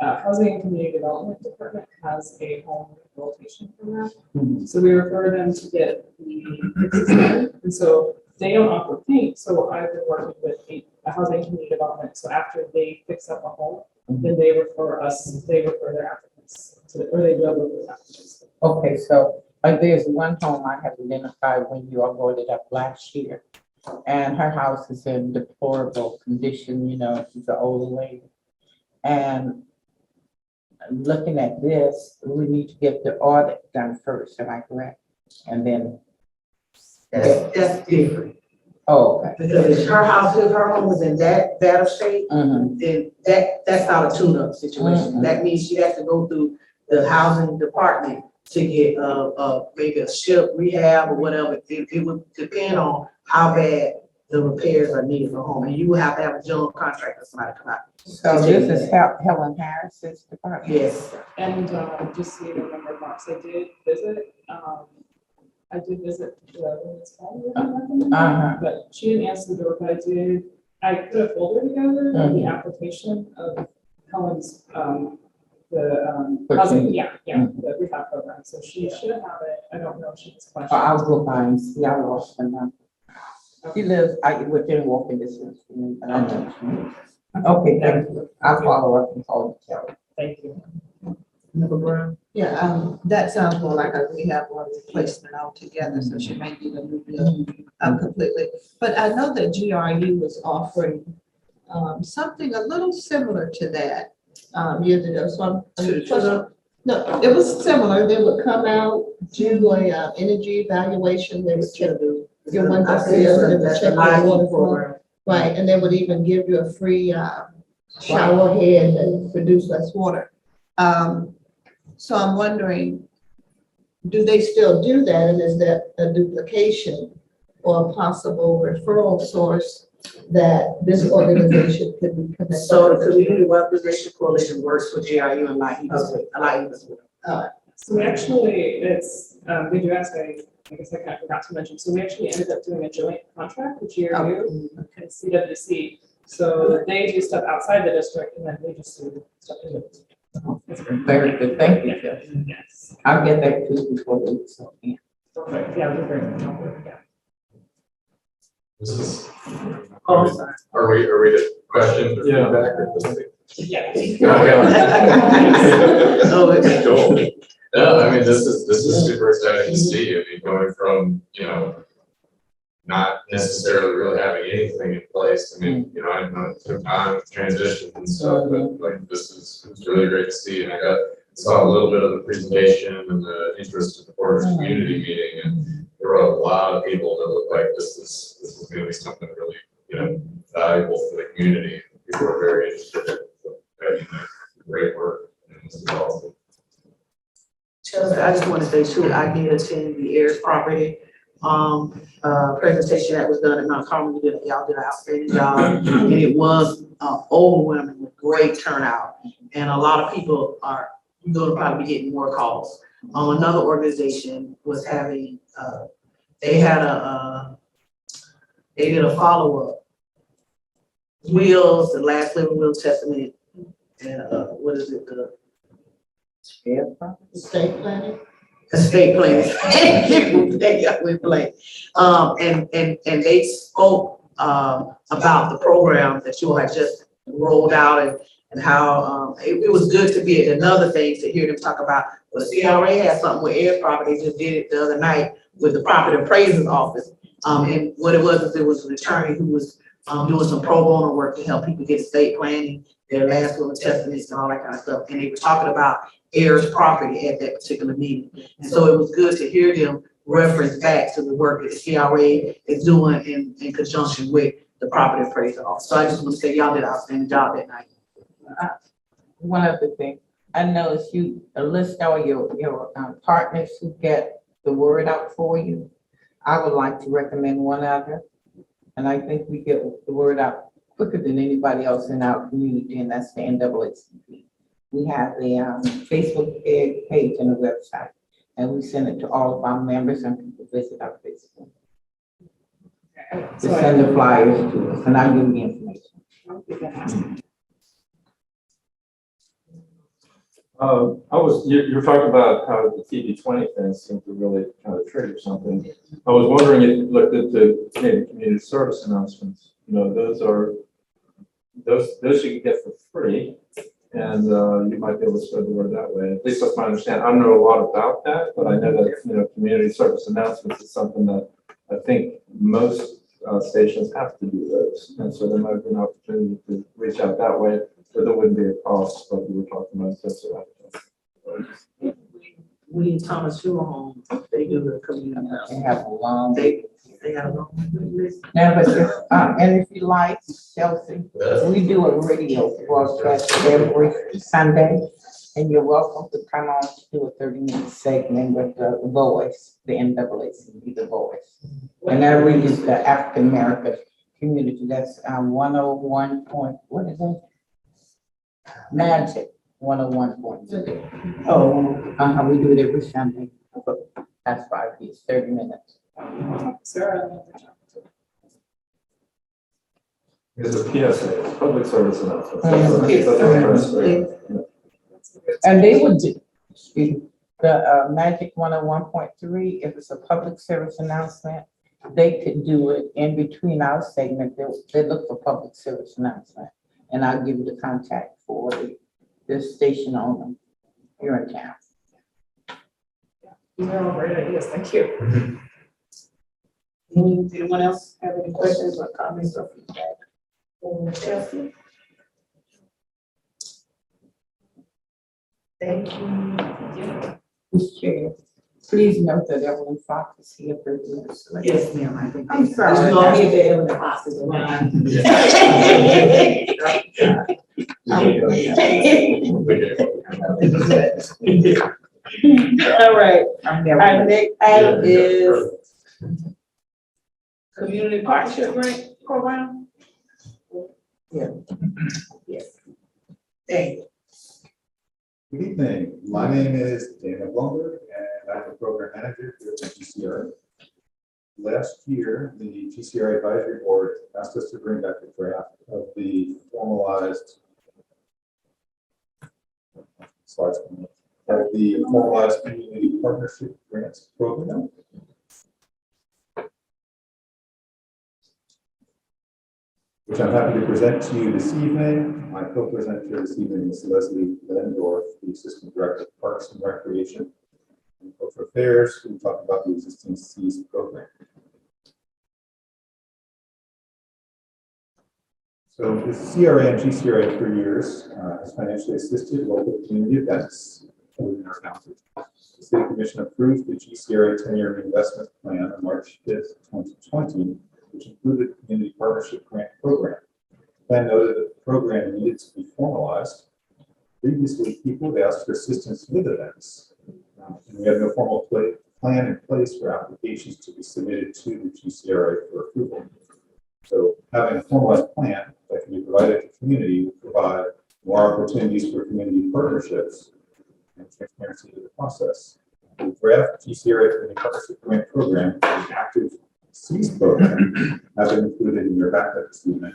Housing and Community Development Department has a home rehabilitation program. So we refer them to get the fixes done. And so they don't offer paint. So I've been working with a Housing and Community Development. So after they fix up a home, then they refer their applicants or they will with the applicants. Okay, so there's one home I have identified when you all brought it up last year. And her house is in deplorable condition, she's an old lady. And looking at this, we need to get the audit done first, am I correct? And then. That's different. Oh, okay. Because if her home is in that bad of shape, then that's not a tune-up situation. That means she has to go through the housing department to get maybe a SHIP rehab or whatever. It would depend on how bad the repairs are needed for home. And you will have to have a general contractor, somebody come out. So this is Helen Harris's department? Yes. And just so you remember, Fox, I did visit the women's home, but she didn't answer the door, but I put a folder together of the application of Helen's, the housing, the rehab program. So she should have it. I don't know if she has questions. I'll go by and see. I lost her number. She lives within walking distance from me, but I know she lives. Okay, thank you. I'll follow up and call you, Kelly. Thank you. Member Brown? Yeah, that sounds more like a rehab or replacement altogether, so she may need a new bill completely. But I know that GRU was offering something a little similar to that years ago. So no, it was similar. They would come out, do a energy evaluation. They would check your window sills, they would check your water flow. Right, and they would even give you a free shower head that produce less water. So I'm wondering, do they still do that? And is that a duplication or a possible referral source that this organization could be connected? So the Community Weatherization Coalition works with GRU and Light. So we actually, we do ask, I guess I kind of forgot to mention, so we actually ended up doing a joint contract with GRU and CWC. So they do stuff outside the district and then we just do stuff in the district. Very good, thank you, Jeff. Yes. I'll get that to you before the week's up. Yeah. Perfect. Yeah, we're very good. Yeah. This is. Oh, sorry. Are we to questions or Yeah. feedback or something? Yeah. Oh, okay. Cool. No, I mean, this is super exciting to see. I mean, going from, not necessarily really having anything in place. I mean, I know it took time to transition and stuff, but like it's really great to see. And I saw a little bit of the presentation and the interest in the Portage community meeting, and there were a lot of people that looked like this is going to be something really, valuable for the community. People are very interested in it. So, I mean, great work. And this is awesome. Chelsea, I just want to say too, I did attend the Ayers property presentation that was done at Mount Carmel. Y'all did an outstanding job, and it was overwhelming with great turnout. And a lot of people are going to probably be getting more calls. Another organization was having, they did a follow-up. Wills, the Last Living Will Testament, and what is it? Estate planning? Estate planning. We play. And they spoke about the program that you had just rolled out and how it was good to be at another thing to hear them talk about. Well, the CRA had something with Air Property. They just did it the other night with the property appraiser's office. And what it was is there was an attorney who was doing some pro bono work to help people get estate planning, their last will and testaments and all that kind of stuff. And they were talking about Ayers property at that particular meeting. And so it was good to hear them reference back to the work that the CRA is doing in conjunction with the property appraiser office. So I just want to say y'all did an outstanding job that night. One other thing, I noticed you list all your partners who get the word out for you. I would like to recommend one other, and I think we get the word out quicker than anybody else in our community, and that's the NAACP. We have a Facebook page and a website, and we send it to all of our members and people visit our Facebook. To send the flyers to us, and I'll give you the information. You're talking about how the TV20 thing seemed to really kind of trigger something. I was wondering if you looked at the maybe community service announcements. Those you can get for free, and you might be able to spread the word that way. At least that's my understanding. I don't know a lot about that, but I know that community service announcements is something that I think most stations have to do those, and so there might be an opportunity to reach out that way. But there wouldn't be a cost, like we were talking about. We in Thomas Funeral Home, they do the community house. They have a long. They got a long list. Now, but if you like, Chelsea, we do a radio broadcast every Sunday, and you're welcome to come on to do a 30-minute segment with the voice, the NAACP, the voice. And that reaches the African American community. That's 101 point, what is it? Magic 101.3. Oh, we do it every Sunday. That's 5 years, 30 minutes. Sarah. It's a PSA, public service announcement. And they would do, the Magic 101.3, if it's a public service announcement, they could do it in between our segment. They look for public service announcement. And I'll give you the contact for the station owner here in town. These are all great ideas. Thank you. Anyone else have any questions or comments or feedback? Chelsea? Thank you. Mr. Chair, please note that Evelyn Fox is here 30 minutes late. Yes, ma'am, I think. I'm sorry. You know, I'm here to Evelyn Fox is around. All right, our next item is Community Partnership Grant Program. Yes. Thank you. Good evening. My name is Daniel Blumberg, and I'm the program manager here at the GCRA. Last year, the GCRA Advisory Board asked us to bring back the draft of the formalized community partnership grants program. Which I'm happy to present to you this evening. My co-presenter this evening is Leslie Lendorf, the Assistant Director of Parks and Recreation and Cultural Affairs, who will talk about the existing SEAS program. So the CRA and GCRA for years has financially assisted local community events within our county. The City Commission approved the GCRA 10-year reinvestment plan on March 5th, 2020, which included the Community Partnership Grant Program. The plan noted that the program needed to be formalized. Previously, people had asked for assistance with events, and we had no formal plan in place for applications to be submitted to the GCRA for approval. So having a formalized plan that can be provided to the community will provide more opportunities for community partnerships and transparency to the process. The draft GCRA Community Partnership Grant Program and active SEAS program have been included in your backup this evening.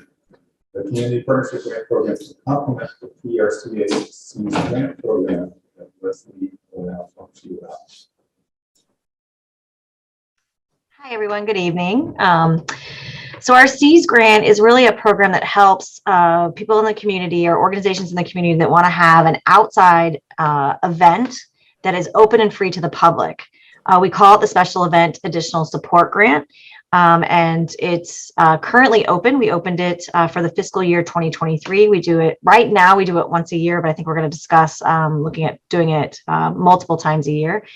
The Community Partnership Grant Program to complement the PRCA SEAS grant program that Leslie will now talk to you about. Hi, everyone. Good evening. So our SEAS grant is really a program that helps people in the community or organizations in the community that want to have an outside event that is open and free to the public. We call it the Special Event Additional Support Grant, and it's currently open. We opened it for the fiscal year 2023. We do it right now. We do it once a year, but I think we're going to discuss looking at doing it multiple times a year.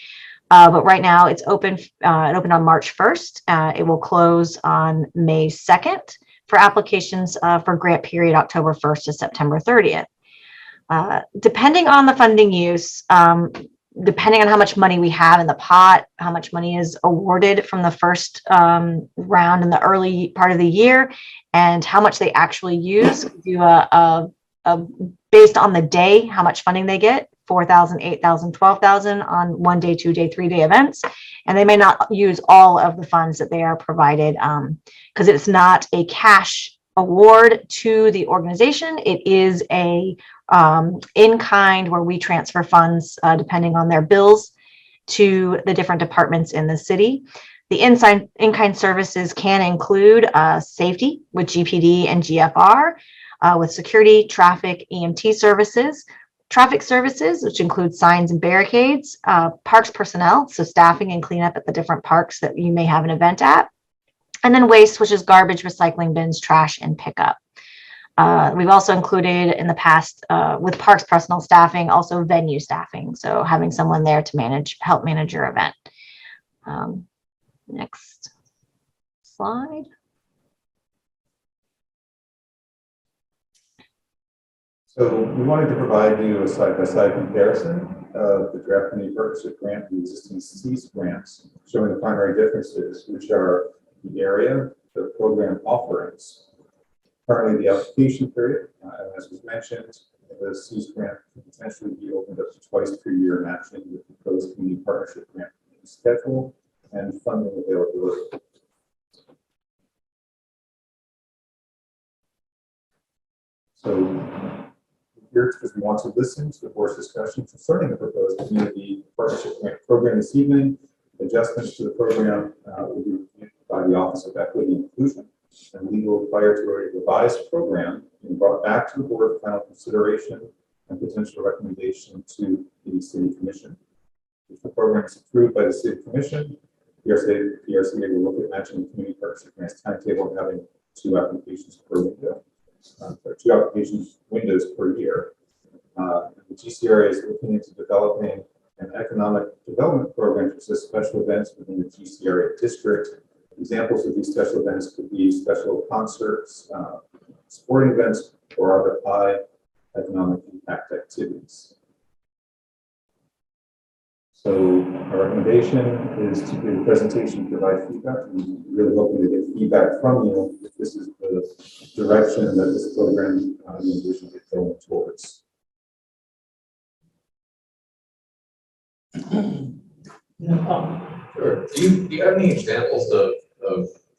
But right now it's open. It opened on March 1st. It will close on May 2nd for applications for grant period October 1st to September 30th. Depending on the funding use, depending on how much money we have in the pot, how much money is awarded from the first round in the early part of the year, and how much they actually use, we do a based on the day, how much funding they get. 4,000, 8,000, 12,000 on 1 day, 2 day, 3 day events. And they may not use all of the funds that they are provided because it's not a cash award to the organization. It is a in-kind where we transfer funds depending on their bills to the different departments in the city. The in-kind services can include safety with GPD and GFR, with security, traffic, EMT services, traffic services, which include signs and barricades, parks personnel, so staffing and cleanup at the different parks that you may have an event at, and then waste, which is garbage, recycling bins, trash, and pickup. We've also included in the past with parks personnel staffing, also venue staffing, so having someone there to help manage your event. Next slide. So we wanted to provide you a side-by-side comparison of the draft community partnership grant and the existing SEAS grants, showing the primary differences, which are the area, the program offerings. Currently, the application period, as was mentioned, the SEAS grant can potentially be opened up to twice per year, matching with the proposed community partnership grant schedule and funding availability. So here, because we want to listen to the board's discussion concerning the proposed community partnership grant program this evening. Adjustments to the program will be reviewed by the Office of Equity and Inclusion, and legal prior to a revised program being brought back to the board for final consideration and potential recommendation to the City Commission. If the program is approved by the City Commission, PRCA will look at matching the community partnership grants timetable and having 2 applications per window. 2 applications windows per year. The GCRA is looking into developing an economic development program to assist special events within the GCRA district. Examples of these special events could be special concerts, sporting events, or other high economic impact activities. So our recommendation is to do a presentation, provide feedback. We really hoping to get feedback from you if this is the direction that this program you envision it going towards. Sure. Do you have any examples of,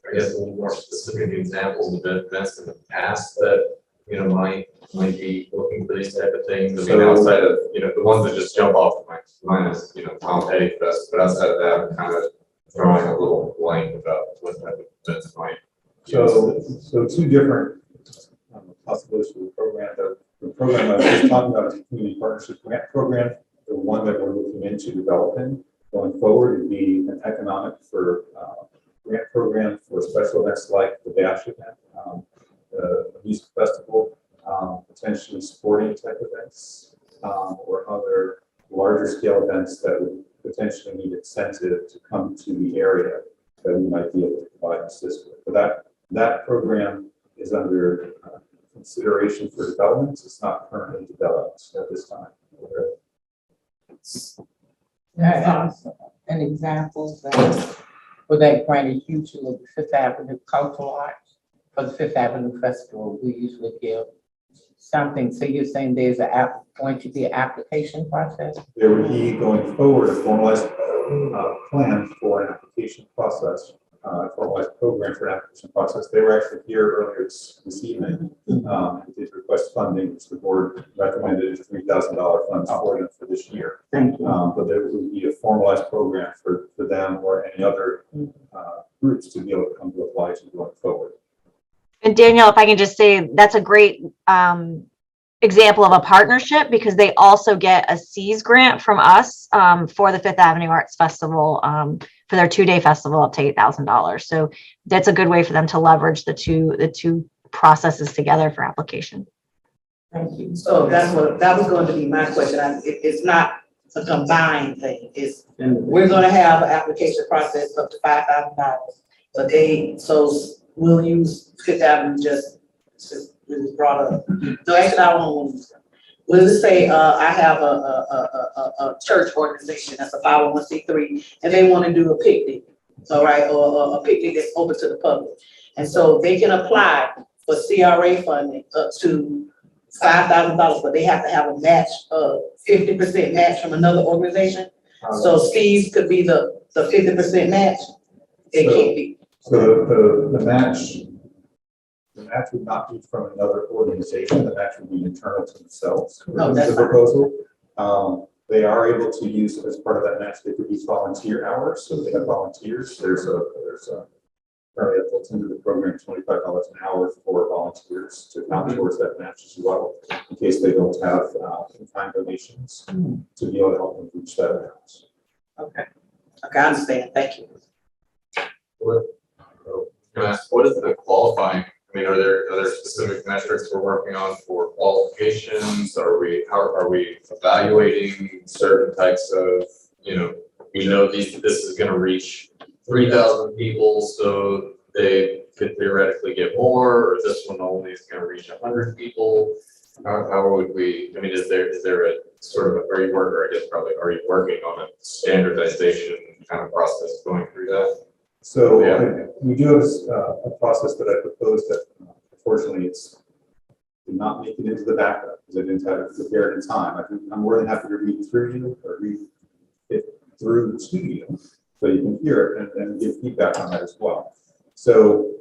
I guess, a little more specific examples of events in the past that, might be looking for these type of things? I mean, outside of, the ones that just jump off my mind is, Tom Petty Fest, but outside of that, I'm kind of drawing a little blank about what type of events might. So two different possibilities for the program. The program I was just talking about is a community partnership grant program. The one that we're looking into developing going forward would be an economic for grant program for special events like the Bash event, the music festival, potentially sporting type events, or other larger scale events that would potentially need incentive to come to the area that we might be able to provide assistance with. But that program is under consideration for development. It's not currently developed at this time. An example for that grant is usually the Fifth Avenue Cultural Arts. For the Fifth Avenue Festival, we usually give something. So you're saying there's going to be an application process? There would be going forward a formalized plan for an application process, formalized program for an application process. They were actually here earlier this evening. They did request funding, which the board recommended $3,000 funds for them for this year. Thank you. But there would be a formalized program for them or any other groups to be able to come to apply to going forward. And Danielle, if I can just say, that's a great example of a partnership because they also get a C's grant from us for the Fifth Avenue Arts Festival for their 2-day festival up to $8,000. So that's a good way for them to leverage the two processes together for application. Thank you. So that was going to be my question. It's not a combined thing. We're going to have an application process up to $5,000, but we'll use Fifth Avenue just brought up. So actually, I won't use them. We'll just say I have a church organization that's a 501c3, and they want to do a picnic, all right, or a picnic that's open to the public, and so they can apply for CRA funding up to $5,000, but they have to have a match of 50% match from another organization. So Steve's could be the 50% match. It can't be. So the match would not be from another organization. The match would be internal to themselves. No, that's the proposal. They are able to use as part of that match. They could use volunteer hours. So they have volunteers. There's currently built into the program $25 an hour for volunteers to count towards that match as well, in case they don't have in-kind donations to be able to help them reach that amount. Okay, I understand. Thank you. Can I ask, what is the qualifying? I mean, are there specific metrics we're working on for qualifications? How are we evaluating certain types of, we know this is going to reach 3,000 people, so they could theoretically get more, or this one only is going to reach 100 people. How would we? I mean, is there a sort of are you working on a standardization kind of process going through that? So we do have a process that I proposed that unfortunately did not make it into the backup because I didn't have it prepared in time. I'm more than happy to read through you or read it through to you so you can hear it and give feedback on that as well. So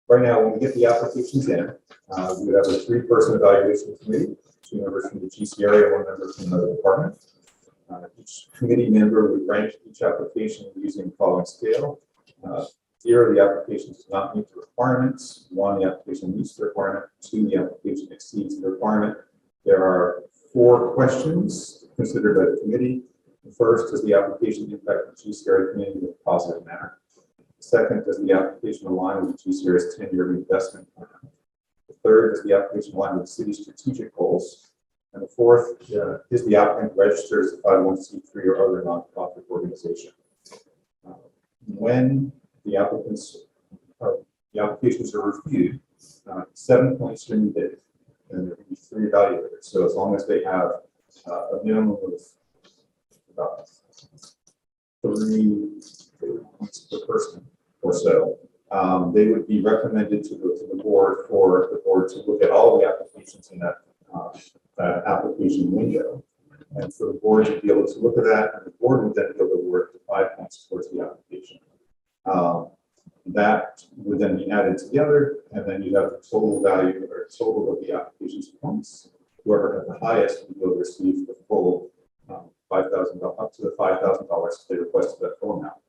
right now, when we get the applications in, we would have a 3-person evaluation committee, 2 members from the GCRA, 1 member from another department. Each committee member would rank each application using the following scale. 0, the application does not meet the requirements. 1, the application meets the requirement. 2, the application exceeds the requirement. There are 4 questions considered by the committee. The first, does the application impact the GCRA community in a positive manner? The second, does the application align with the GCRA's 10-year reinvestment plan? The third, does the application align with the city's strategic goals? And the fourth, is the applicant registered as a 501c3 or other nonprofit organization? When the applications are reviewed, 7 points are needed, and there can be 3 evaluators. So as long as they have a minimum of about 3 points per person or so. They would be recommended to go to the board for the board to look at all the applications in that application window. And for the board to be able to look at that, and the board would then go to work to 5 points towards the application. That would then be added together, and then you have the total value or total of the application's points. Whoever had the highest will receive the full $5,000, up to the $5,000 they requested that full amount.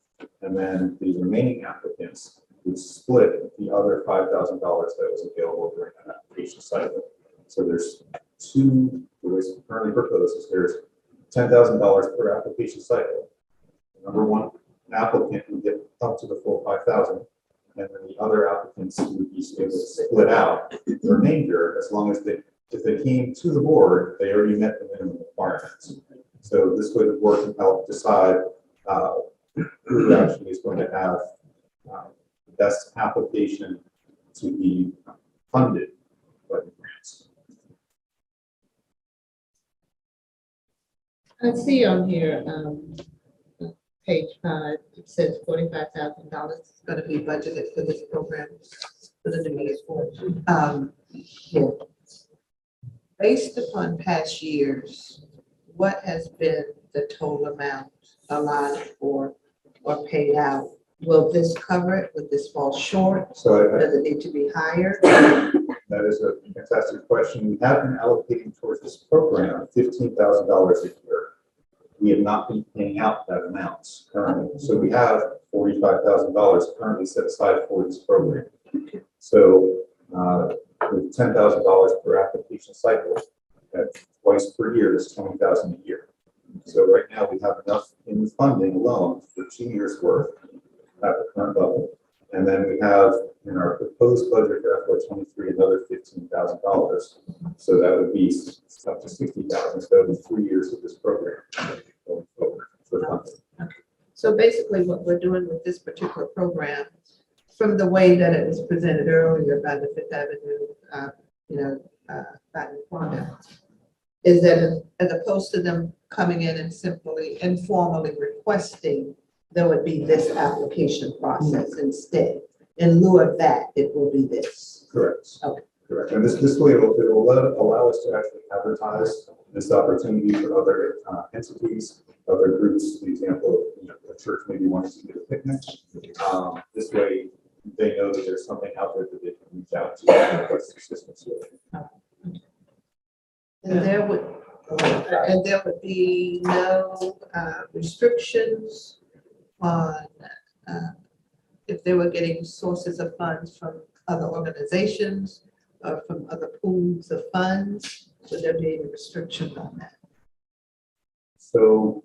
And then the remaining applicants would split the other $5,000 that was available during that application cycle. So there's the way it's currently proposed is there's $10,000 per application cycle. Number one applicant would get up to the full 5,000, and then the other applicants would be able to split out the remainder as long as if they came to the board, they already met the minimum requirements. So this would work and help decide who actually is going to have the best application to be funded by the grants. I see on here, page 5, it says $45,000 is going to be budgeted for this program for the new year. Based upon past years, what has been the total amount allotted for or paid out? Will this cover it? Would this fall short? So does it need to be higher? That is a fantastic question. We have been allocating towards this program $15,000 a year. We have not been paying out that amount currently. So we have $45,000 currently set aside for this program. So with $10,000 per application cycle, twice per year is $20,000 a year. So right now we have enough in funding alone for 2 years worth at the current level. And then we have in our proposed budget for FY23 another $15,000. So that would be up to $60,000. So that would be 3 years of this program going forward for funding. So basically what we're doing with this particular program, from the way that it was presented earlier by the Fifth Avenue, by the Quanda, is that as opposed to them coming in and simply informally requesting, there would be this application process instead. In lieu of that, it will be this. Correct. Okay. Correct. And this way it will allow us to actually advertise this opportunity for other entities, other groups. The example of, a church maybe wants to do a picnic. This way they know that there's something out there that they can reach out to and request assistance with. And there would be no restrictions on if they were getting sources of funds from other organizations or from other pools of funds. Would there be any restrictions on that? So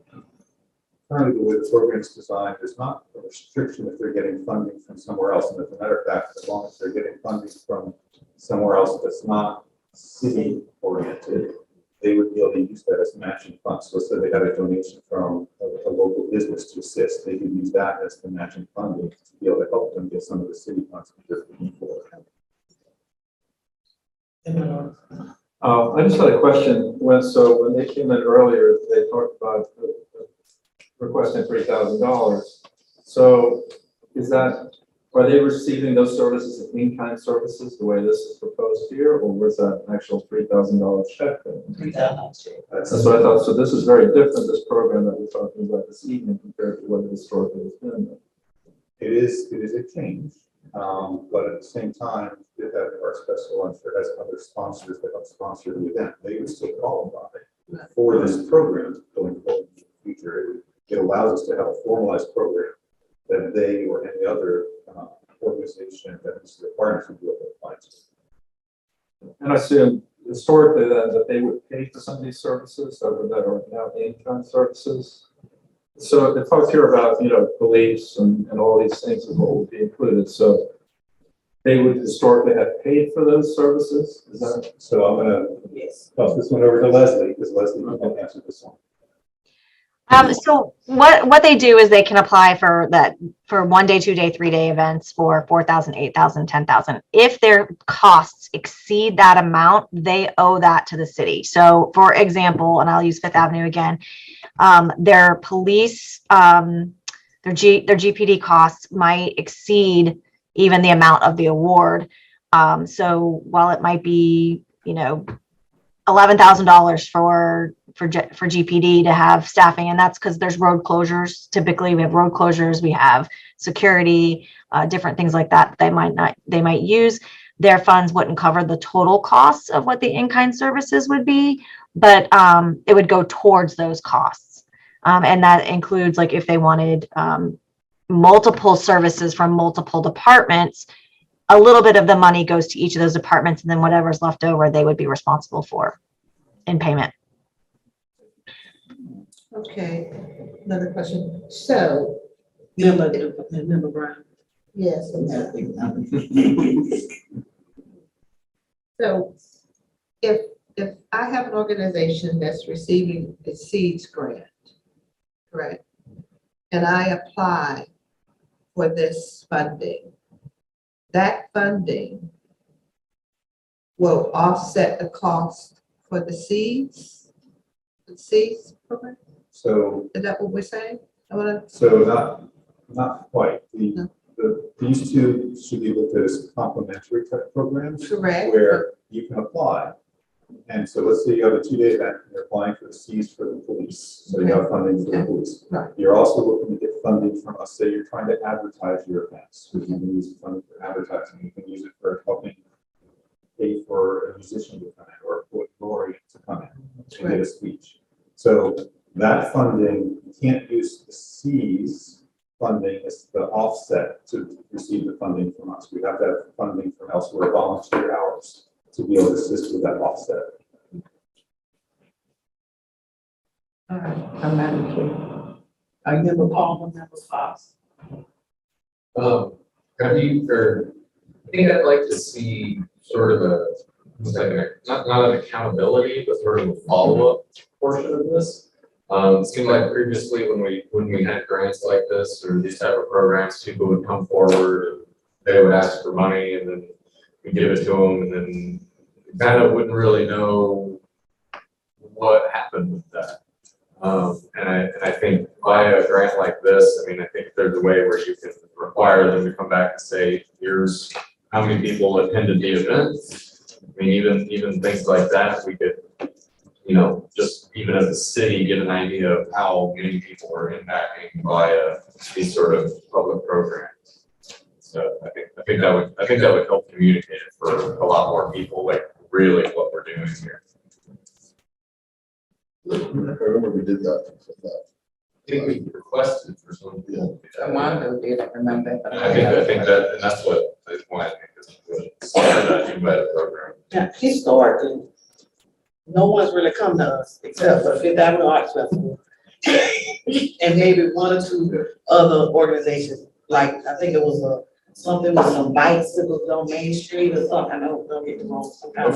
currently the way the program is designed, there's not a restriction if they're getting funding from somewhere else. And as a matter of fact, as long as they're getting funding from somewhere else that's not city oriented, they would be able to use that as matching funds. So let's say they got a donation from a local business to assist, they could use that as the matching funding to be able to help them get some of the city funds that they're looking for. I just had a question. When they came in earlier, they talked about requesting $3,000. So are they receiving those services as in-kind services the way this is proposed here, or was that an actual $3,000 check? $3,000 check. That's what I thought. So this is very different, this program that we're talking about this evening compared to what it historically has been. It is a change, but at the same time, if that our special lunch has other sponsors that help sponsor the event, they would still qualify for this program going forward in the future. It allows us to have a formalized program that they or any other organization that is required to be able to apply to. And I assume historically then that they would pay for some of these services that are now in-kind services. So it talks here about, beliefs and all these things that will be included. So they would historically have paid for those services? Is that? So I'm going to toss this one over to Leslie, because Leslie can answer this one. So what they do is they can apply for 1 day, 2 day, 3 day events for 4,000, 8,000, 10,000. If their costs exceed that amount, they owe that to the city. So for example, and I'll use Fifth Avenue again, their police their GPD costs might exceed even the amount of the award. So while it might be, $11,000 for GPD to have staffing, and that's because there's road closures. Typically, we have road closures, we have security, different things like that. They might use. Their funds wouldn't cover the total costs of what the in-kind services would be, but it would go towards those costs, and that includes like if they wanted multiple services from multiple departments. A little bit of the money goes to each of those departments, and then whatever's left over, they would be responsible for in payment. Okay, another question. So, Member Brown. yes. So if I have an organization that's receiving a seeds grant, correct? And I apply for this funding, that funding will offset the cost for the seeds program? So, Is that what we're saying? so not quite. These two should be looked at as complementary type programs. Correct. Where you can apply. And so let's say you have a 2-day event, and you're applying for the Cs for the police, so you have funding for the police. Right. You're also looking to get funding from us, say you're trying to advertise your events. We can use funding for advertising, you can use it for helping pay for a musician to come in, or a laureate to come in and get a speech. So that funding, you can't use the Cs funding as the offset to receive the funding from us. We have to have funding from elsewhere, volunteer hours, to be able to assist with that offset. All right. I'm Madam Chair. I member Paul, member Fox. I think I'd like to see sort of not an accountability, but sort of a follow-up portion of this. It seemed like previously when we had grants like this or these type of programs, people would come forward and they would ask for money, and then we give it to them, and then we kind of wouldn't really know what happened with that. And I think by a grant like this, I think there's a way where you can require them to come back and say, here's how many people attended the event. Even things like that, we could, just even as a city, get an idea of how many people are impacting via these sort of public programs. So I think that would help communicate it for a lot more people, like really what we're doing here. I remember we did that. I think we requested for something. Armando did, I remember. But I think that, and that's what is why I think this is good. That embedded program. Yeah, historically, no one's really come to us except for Fifth Avenue Arts Festival. And maybe one or two other organizations, like, I think it was something with some bicycles on Main Street or something, I don't get it wrong, some kind of.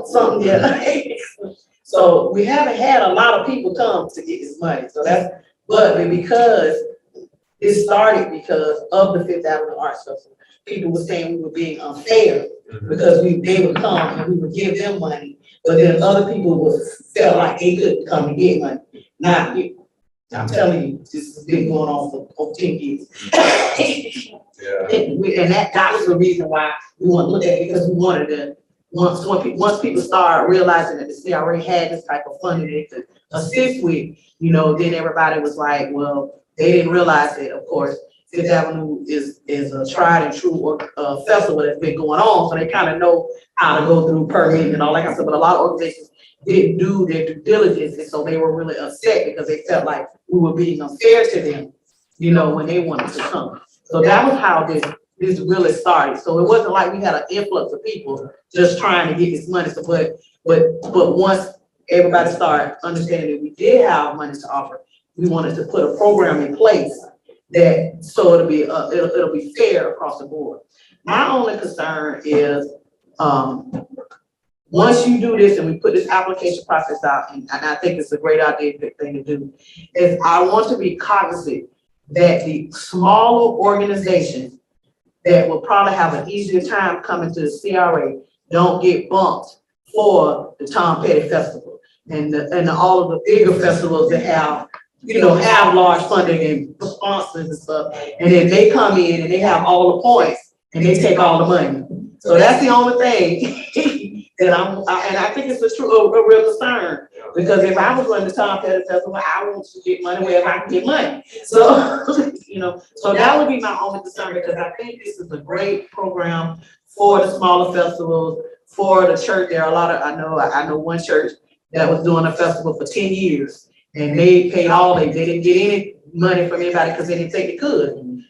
Something, yeah. So we haven't had a lot of people come to get this money, so but because it started because of the Fifth Avenue Arts Festival. People were saying we were being unfair because they would come and we would give them money, but then other people felt like they couldn't come and get money. Not you. I'm telling you, this has been going on for 10 years. Yeah. And that was the reason why we want to look at it, because we wanted to, once people start realizing that the CRA had this type of funding they could assist with, then everybody was like, well, they didn't realize that, of course, Fifth Avenue is a tried and true festival that's been going on, so they kind of know how to go through permitting and all that kind of stuff. But a lot of organizations didn't do their due diligence, and so they were really upset because they felt like we were being unfair to them, when they wanted to come. So that was how this really started. So it wasn't like we had an influx of people just trying to get this money. So, but once everybody started understanding that we did have money to offer, we wanted to put a program in place that so it'll be fair across the board. My only concern is once you do this and we put this application process out, and I think it's a great idea, good thing to do, is I want to be cognizant that the smaller organizations that will probably have an easier time coming to the CRA don't get bumped for the Tom Petty Festival and all of the bigger festivals that have have large funding and sponsors and stuff. And then they come in and they have all the points and they take all the money. So that's the only thing that and I think it's a real concern. Because if I was running the Tom Petty Festival, I want to get money wherever I can get money. So, so that would be my only concern, because I think this is a great program for the smaller festivals, for the church. There are a lot of, I know one church that was doing a festival for 10 years and they paid they didn't get any money from anybody because they didn't think they could.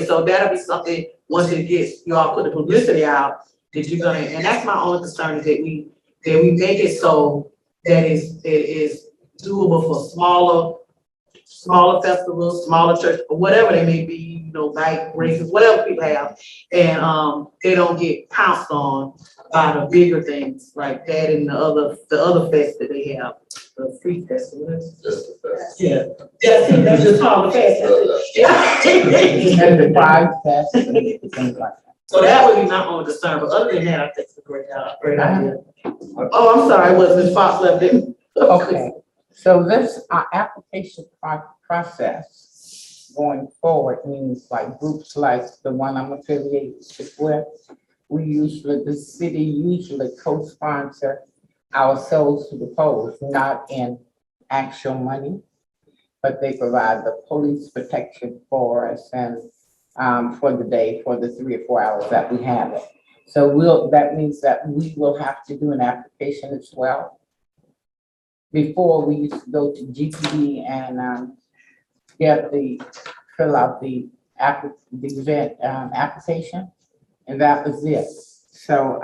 So that'll be something, once it gets, you all put the publicity out, that you're gonna, and that's my only concern, is that we make it so that it is doable for smaller festivals, smaller churches, or whatever they may be, bike races, whatever people have. And they don't get pounced on by the bigger things like that and the other fests that they have, the free festivals. Just the fest. Yeah, that's just called the fest. And the pride fest and things like that. So that would be my only concern, but other than that, I think it's a great idea. Oh, I'm sorry, was Ms. Fox left it? Okay, so this application process going forward means like groups like the one I'm affiliated with, the city usually co-sponsor ourselves to the polls, not in actual money, but they provide the police protection for us and for the day, for the 3 or 4 hours that we have it. So that means that we will have to do an application as well. Before, we used to go to GPD and fill out the event application, and that was it. So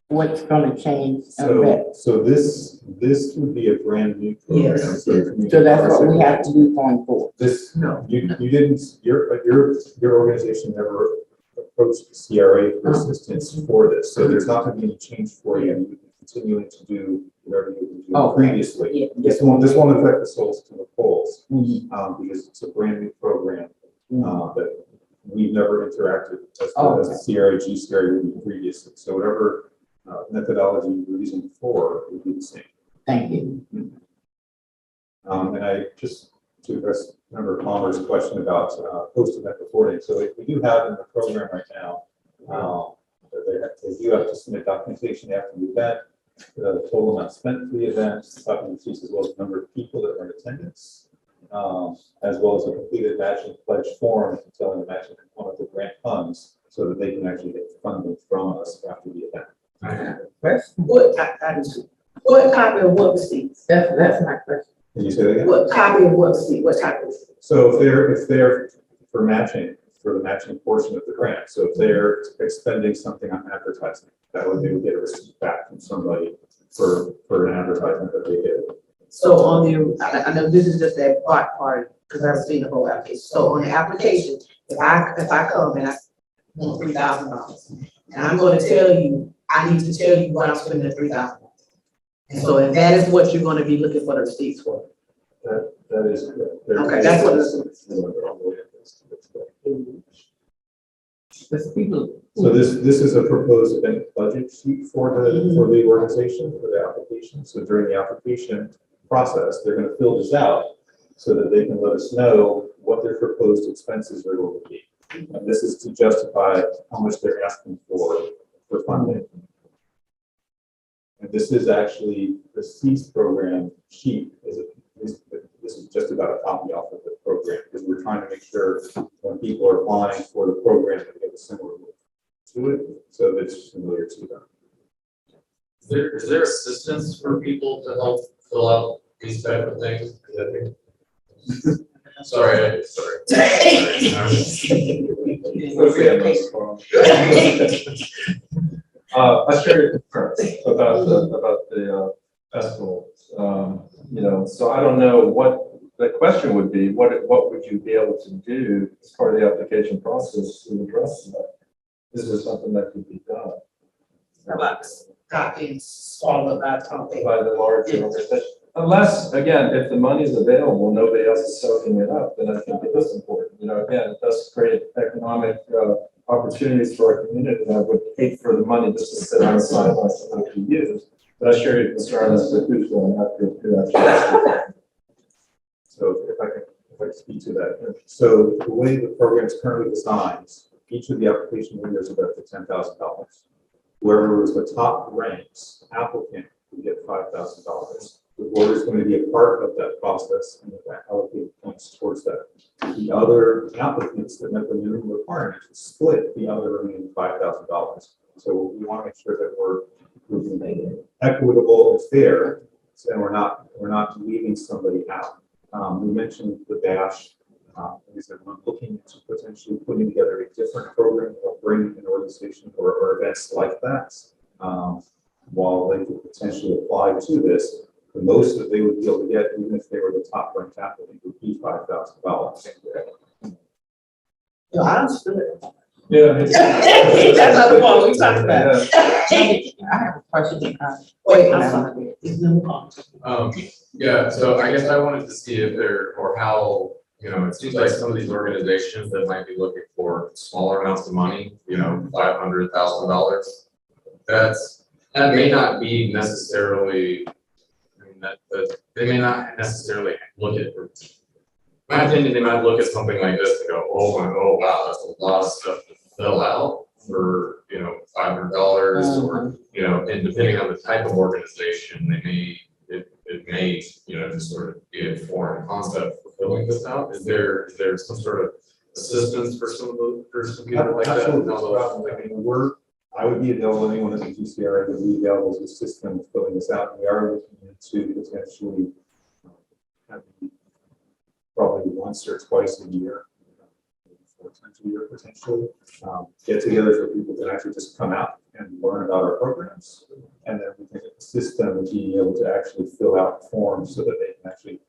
what's going to change? So this would be a brand new program. Yes. So that's what we have to do going forward. You didn't, your organization never approached the CRA for assistance for this, so there's not going to be any change for you. You've been continuing to do whatever you were doing previously. Yeah. This won't affect the souls to the polls, because it's a brand new program that we've never interacted as the CRA, GCRA would be previously. So whatever methodology you were using before would be the same. Thank you. And I just to address Member Palmer's question about post-event reporting. So we do have in the program right now, they do have to submit documentation after the event, the total amount spent for the event, documentation as well as the number of people that were in attendance, as well as a completed matching pledge form telling the matching component of grant funds so that they can actually get funding from us after the event. What copy of what receipts? That's my question. Can you say that again? What copy of what receipt? What type of receipt? So if they're for the matching portion of the grant, so if they're expending something on advertising, they would get a receipt back from somebody for an advertisement that they did. So I know this is just that part, because I've seen the whole application. So on the application, if I come and I want $3,000, and I'm going to tell you, I need to tell you what I'm spending the $3,000. And so if that is what you're going to be looking for the receipts for. That is correct. Okay, that's what it is. So this is a proposed event budget sheet for the organization, for the application. So during the application process, they're going to fill this out so that they can let us know what their proposed expenses are going to be. And this is to justify how much they're asking for funding. And this is actually the CEAS program sheet. This is just about a copy off of the program, because we're trying to make sure when people are applying for the program that they have a similar look to it, so that it's familiar to them. Is there assistance for people to help fill out these type of things? Sorry. I shared about the festival. So I don't know what the question would be. What would you be able to do as part of the application process to address that? Is there something that could be done? Got being swallowed by the large organization. Unless, again, if the money is available, nobody else is soaking it up, then I think it is important. Again, it does create economic opportunities for our community, and I would hate for the money just to sit on the sidelines and not be used. But I share your concern as to who's going after it. So if I can speak to that. So the way the program is currently designed, each of the application windows are up to $10,000. Whoever was the top ranked applicant would get $5,000. The board is going to be a part of that process and allocate points towards that. The other applicants that met the minimum requirements would split the other remaining $5,000. So we want to make sure that we're being equitable and fair, and we're not leaving somebody out. We mentioned the dash. We said we're looking into potentially putting together a different program or bringing an organization or events like that. While they could potentially apply to this, the most that they would be able to get, even if they were the top ranked applicant, would be $5,000. No, I understood. Yeah. That's not the one we talked about. I have a question. Wait, I'm sorry. It's no problem. Yeah, so I guess I wanted to see if there, or how, it seems like some of these organizations that might be looking for smaller amounts of money, $500,000. That may not be necessarily, they may not necessarily look at, in my opinion, they might look at something like this and go, oh wow, that's a lot of stuff to fill out for, $500 or, and depending on the type of organization, it may, just sort of be a foreign concept for filling this out. Is there some sort of assistance for some people like that? Absolutely. I would be available, anyone at the GCRA would be available to assist them with filling this out. We are looking into potentially having probably once or twice a year, 4 times a year potentially, get-togethers where people can actually just come out and learn about our programs, and then we can assist them with being able to actually fill out forms so that they can actually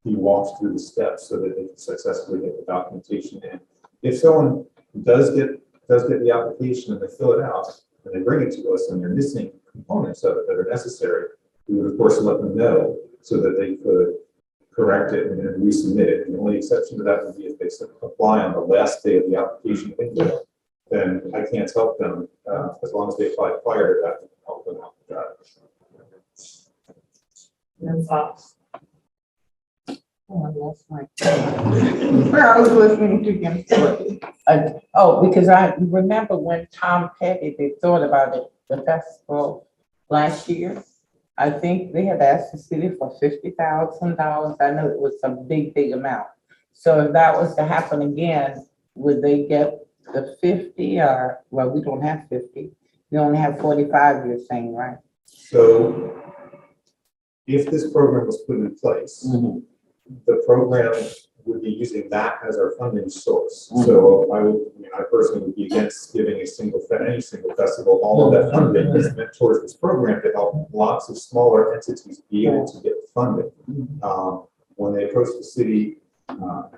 be walked through the steps so that they can successfully get the documentation in. If someone does get the application and they fill it out and they bring it to us and they're missing components of it that are necessary, we would of course let them know so that they could correct it and then resubmit it. And the only exception to that would be if they apply on the last day of the application window, then I can't help them as long as they apply prior to that, I can help them out with that. Oh, that's my. Where I was listening to him. Because I remember when Tom Petty, they thought about it, the festival last year. I think they had asked the city for $50,000. I know it was some big amount. So if that was to happen again, would they get the 50 or, well, we don't have 50. We only have 45, you're saying, right? So if this program was put in place, the program would be using that as our funding source. So I personally would be against giving any single festival all of that funding is meant towards this program to help lots of smaller entities be able to get funding. When they approached the city, I'm not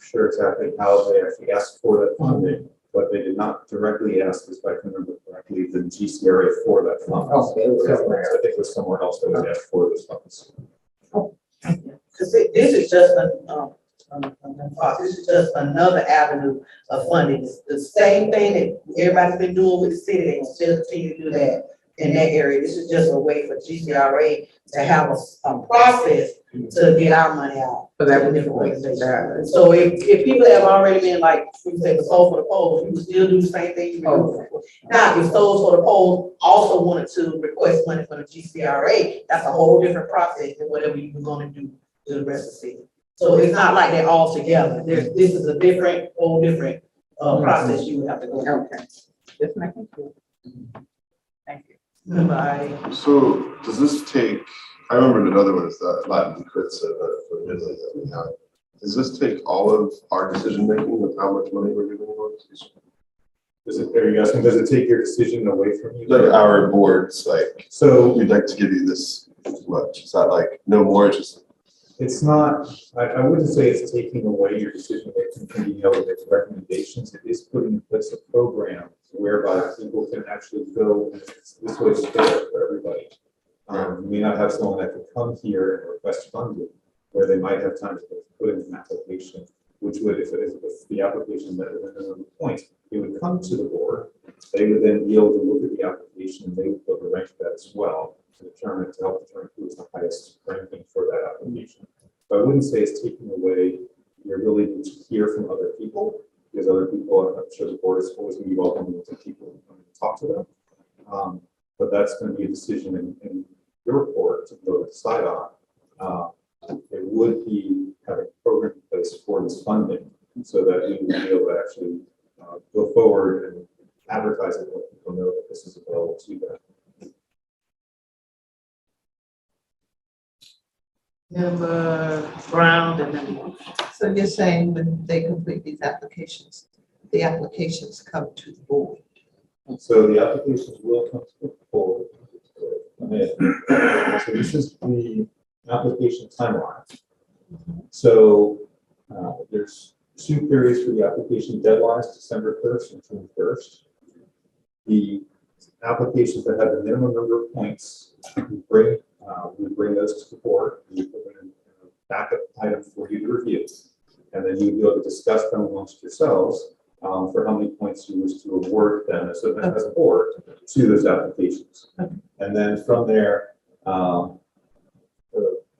sure exactly how they actually asked for that funding, but they did not directly ask, if I can remember correctly, the GCRA for that fund. I think it was somewhere else that was asked for those funds. Because this is just this is just another avenue of funding. It's the same thing that everybody's been doing with the city. They can still continue to do that in that area. This is just a way for GCRA to have a process to get our money out. So that would be So if people have already been like, we say, sold for the polls, we would still do the same thing. You do. Now, if sold for the polls also wanted to request money from the GCRA, that's a whole different process than whatever you were going to do to the rest of the city. So it's not like they're all together. This is a whole different process you would have to go through. Okay. Just making sure. Thank you. Goodbye. So does this take, I remember another one is that Latin Chris said that for Italy that we have. Does this take all of our decision making of how much money we're giving away? Are you asking, does it take your decision away from you? Like our boards, like, so we'd like to give you this much. Is that like no more? Just it's not, I wouldn't say it's taking away your decision making and being able to make recommendations. It is putting in place a program whereby people can actually go, this way is fair for everybody. You may not have someone that can come here and request funding where they might have time to put in an application, which would, if the application met a minimum point, it would come to the board. They would then be able to look at the application and they would be able to rank that as well to help determine who is the highest ranking for that application. So I wouldn't say it's taking away your ability to hear from other people, because other people, I'm sure the board is always going to be welcoming to people to talk to them. But that's going to be a decision in your report to go decide on. It would be having a program in place for this funding so that you would be able to actually go forward and advertise it, let people know that this is available to them. Member Brown and then. So you're saying when they complete these applications, the applications come to the board? So the applications will come to the board. So this is the application timeline. So there's 2 periods for the application deadlines, December 1st and June 1st. The applications that have the minimum number of points, we bring those to the board. We put them in a backup item for you to review. And then you'll be able to discuss them amongst yourselves for how many points you wish to award them as a board to those applications. And then from there, the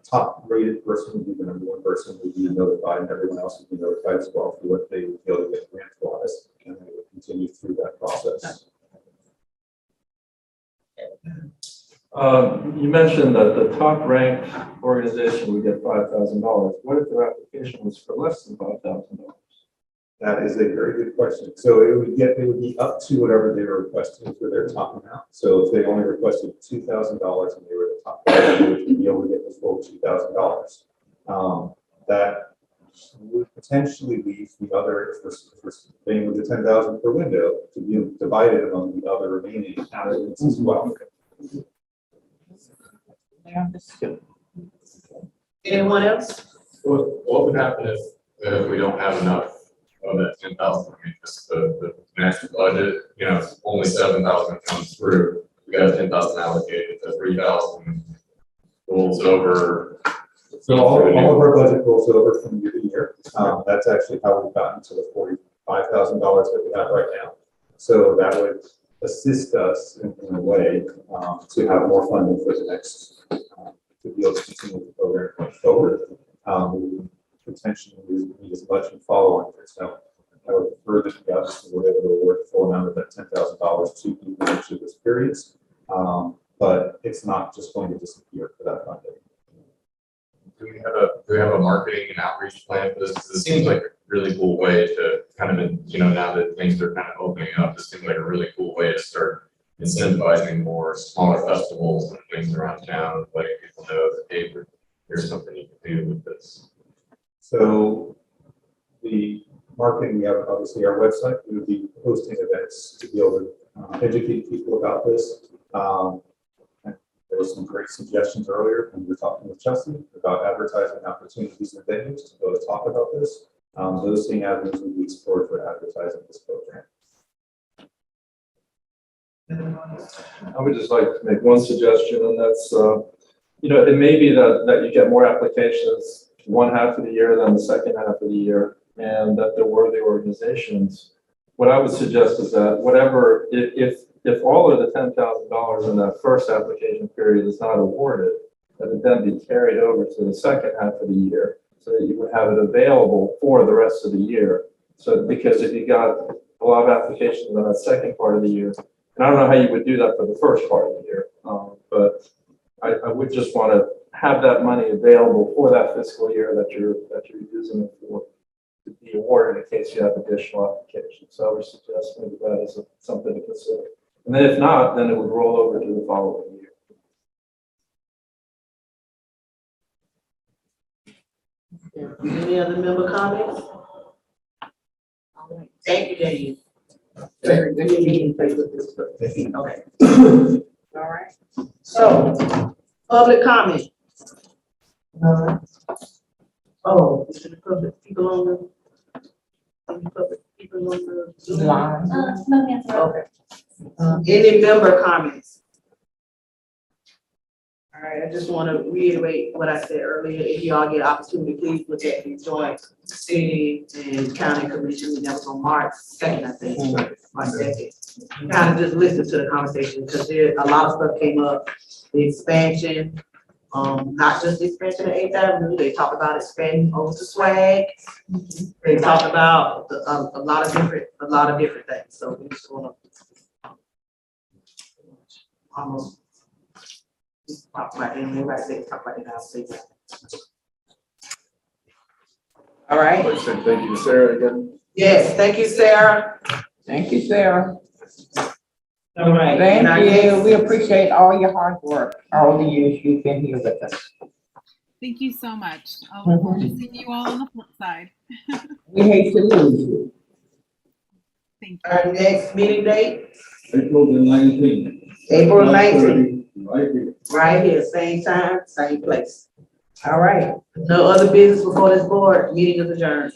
top rated person would be the #1 person would be notified, and everyone else would be notified as well for what they would be able to get grant wise, and they would continue through that process. You mentioned that the top ranked organization would get $5,000. What if their application was for less than $5,000? That is a very good question. So it would be up to whatever they were requesting for their top amount. So if they only requested $2,000 and they were the top, they would be able to get the full $2,000. That would potentially leave the other, if we're paying with the 10,000 per window, to be divided among the other remaining applicants as well. Anyone else? What would happen if we don't have enough of that 10,000? I mean, just the next budget, only 7,000 comes through. We got 10,000 allocated, the 3,000 rolls over. So all of our budget rolls over from year to year. That's actually how we've gotten to the $45,000 that we have right now. So that would assist us in a way to have more funding for the next, to be able to continue the program going forward. We potentially need as much in follow-on years. So I would prefer that we obviously were able to award the full amount of that $10,000 to people in each of those periods. But it's not just going to disappear for that funding. Do we have a marketing and outreach plan for this? It seems like a really cool way to kind of, now that things are kind of opening up, this seems like a really cool way to start incentivizing more smaller festivals and things around town, letting people know that, hey, here's something you can do with this. So the marketing, we have obviously our website. We would be hosting events to be able to educate people about this. There were some great suggestions earlier when we were talking with Chelsea about advertising opportunities and venues to go to talk about this. Those same avenues will be explored for advertising this program. I would just like to make one suggestion, and that's, it may be that you get more applications one half of the year than the second half of the year, and that they're worthy organizations. What I would suggest is that whatever, if all of the $10,000 in that first application period is not awarded, that it then be carried over to the second half of the year so that you would have it available for the rest of the year. So because if you got a lot of applications in that second part of the year, and I don't know how you would do that for the first part of the year, but I would just want to have that money available for that fiscal year that you're using it for to be awarded in case you have additional applications. So I would suggest maybe that is something to consider. And then if not, then it would roll over to the following year. Any other member comments? Thank you, Dave. Very good meeting place with this. Okay. All right. So, public comment. Oh, is the public people on the Zoom? Okay. Any member comments? All right, I just want to reiterate what I said earlier. If y'all get opportunity, please look at the joint city and county commission meeting that was on March 2nd, I think. March 2nd. Kind of just listen to the conversation because a lot of stuff came up. The expansion not just the expansion of 8th Avenue, they talked about expanding over to Swag. They talked about a lot of different things, so we just wanna almost just talk about it, and everybody say, talk about it, I'll say that. All right, I'd like to say thank you to Sarah again. Yes, thank you, Sarah. thank you, Sarah. All right. Thank you. We appreciate all your hard work, all the years you've been here with us. Thank you so much. I'll look forward to seeing you all on the flip side. We hate to lose you. Thank you. Our next meeting date, April the 19th. April 19th, Right here. right here, same time, same place. All right. No other business before this board, meeting is adjourned.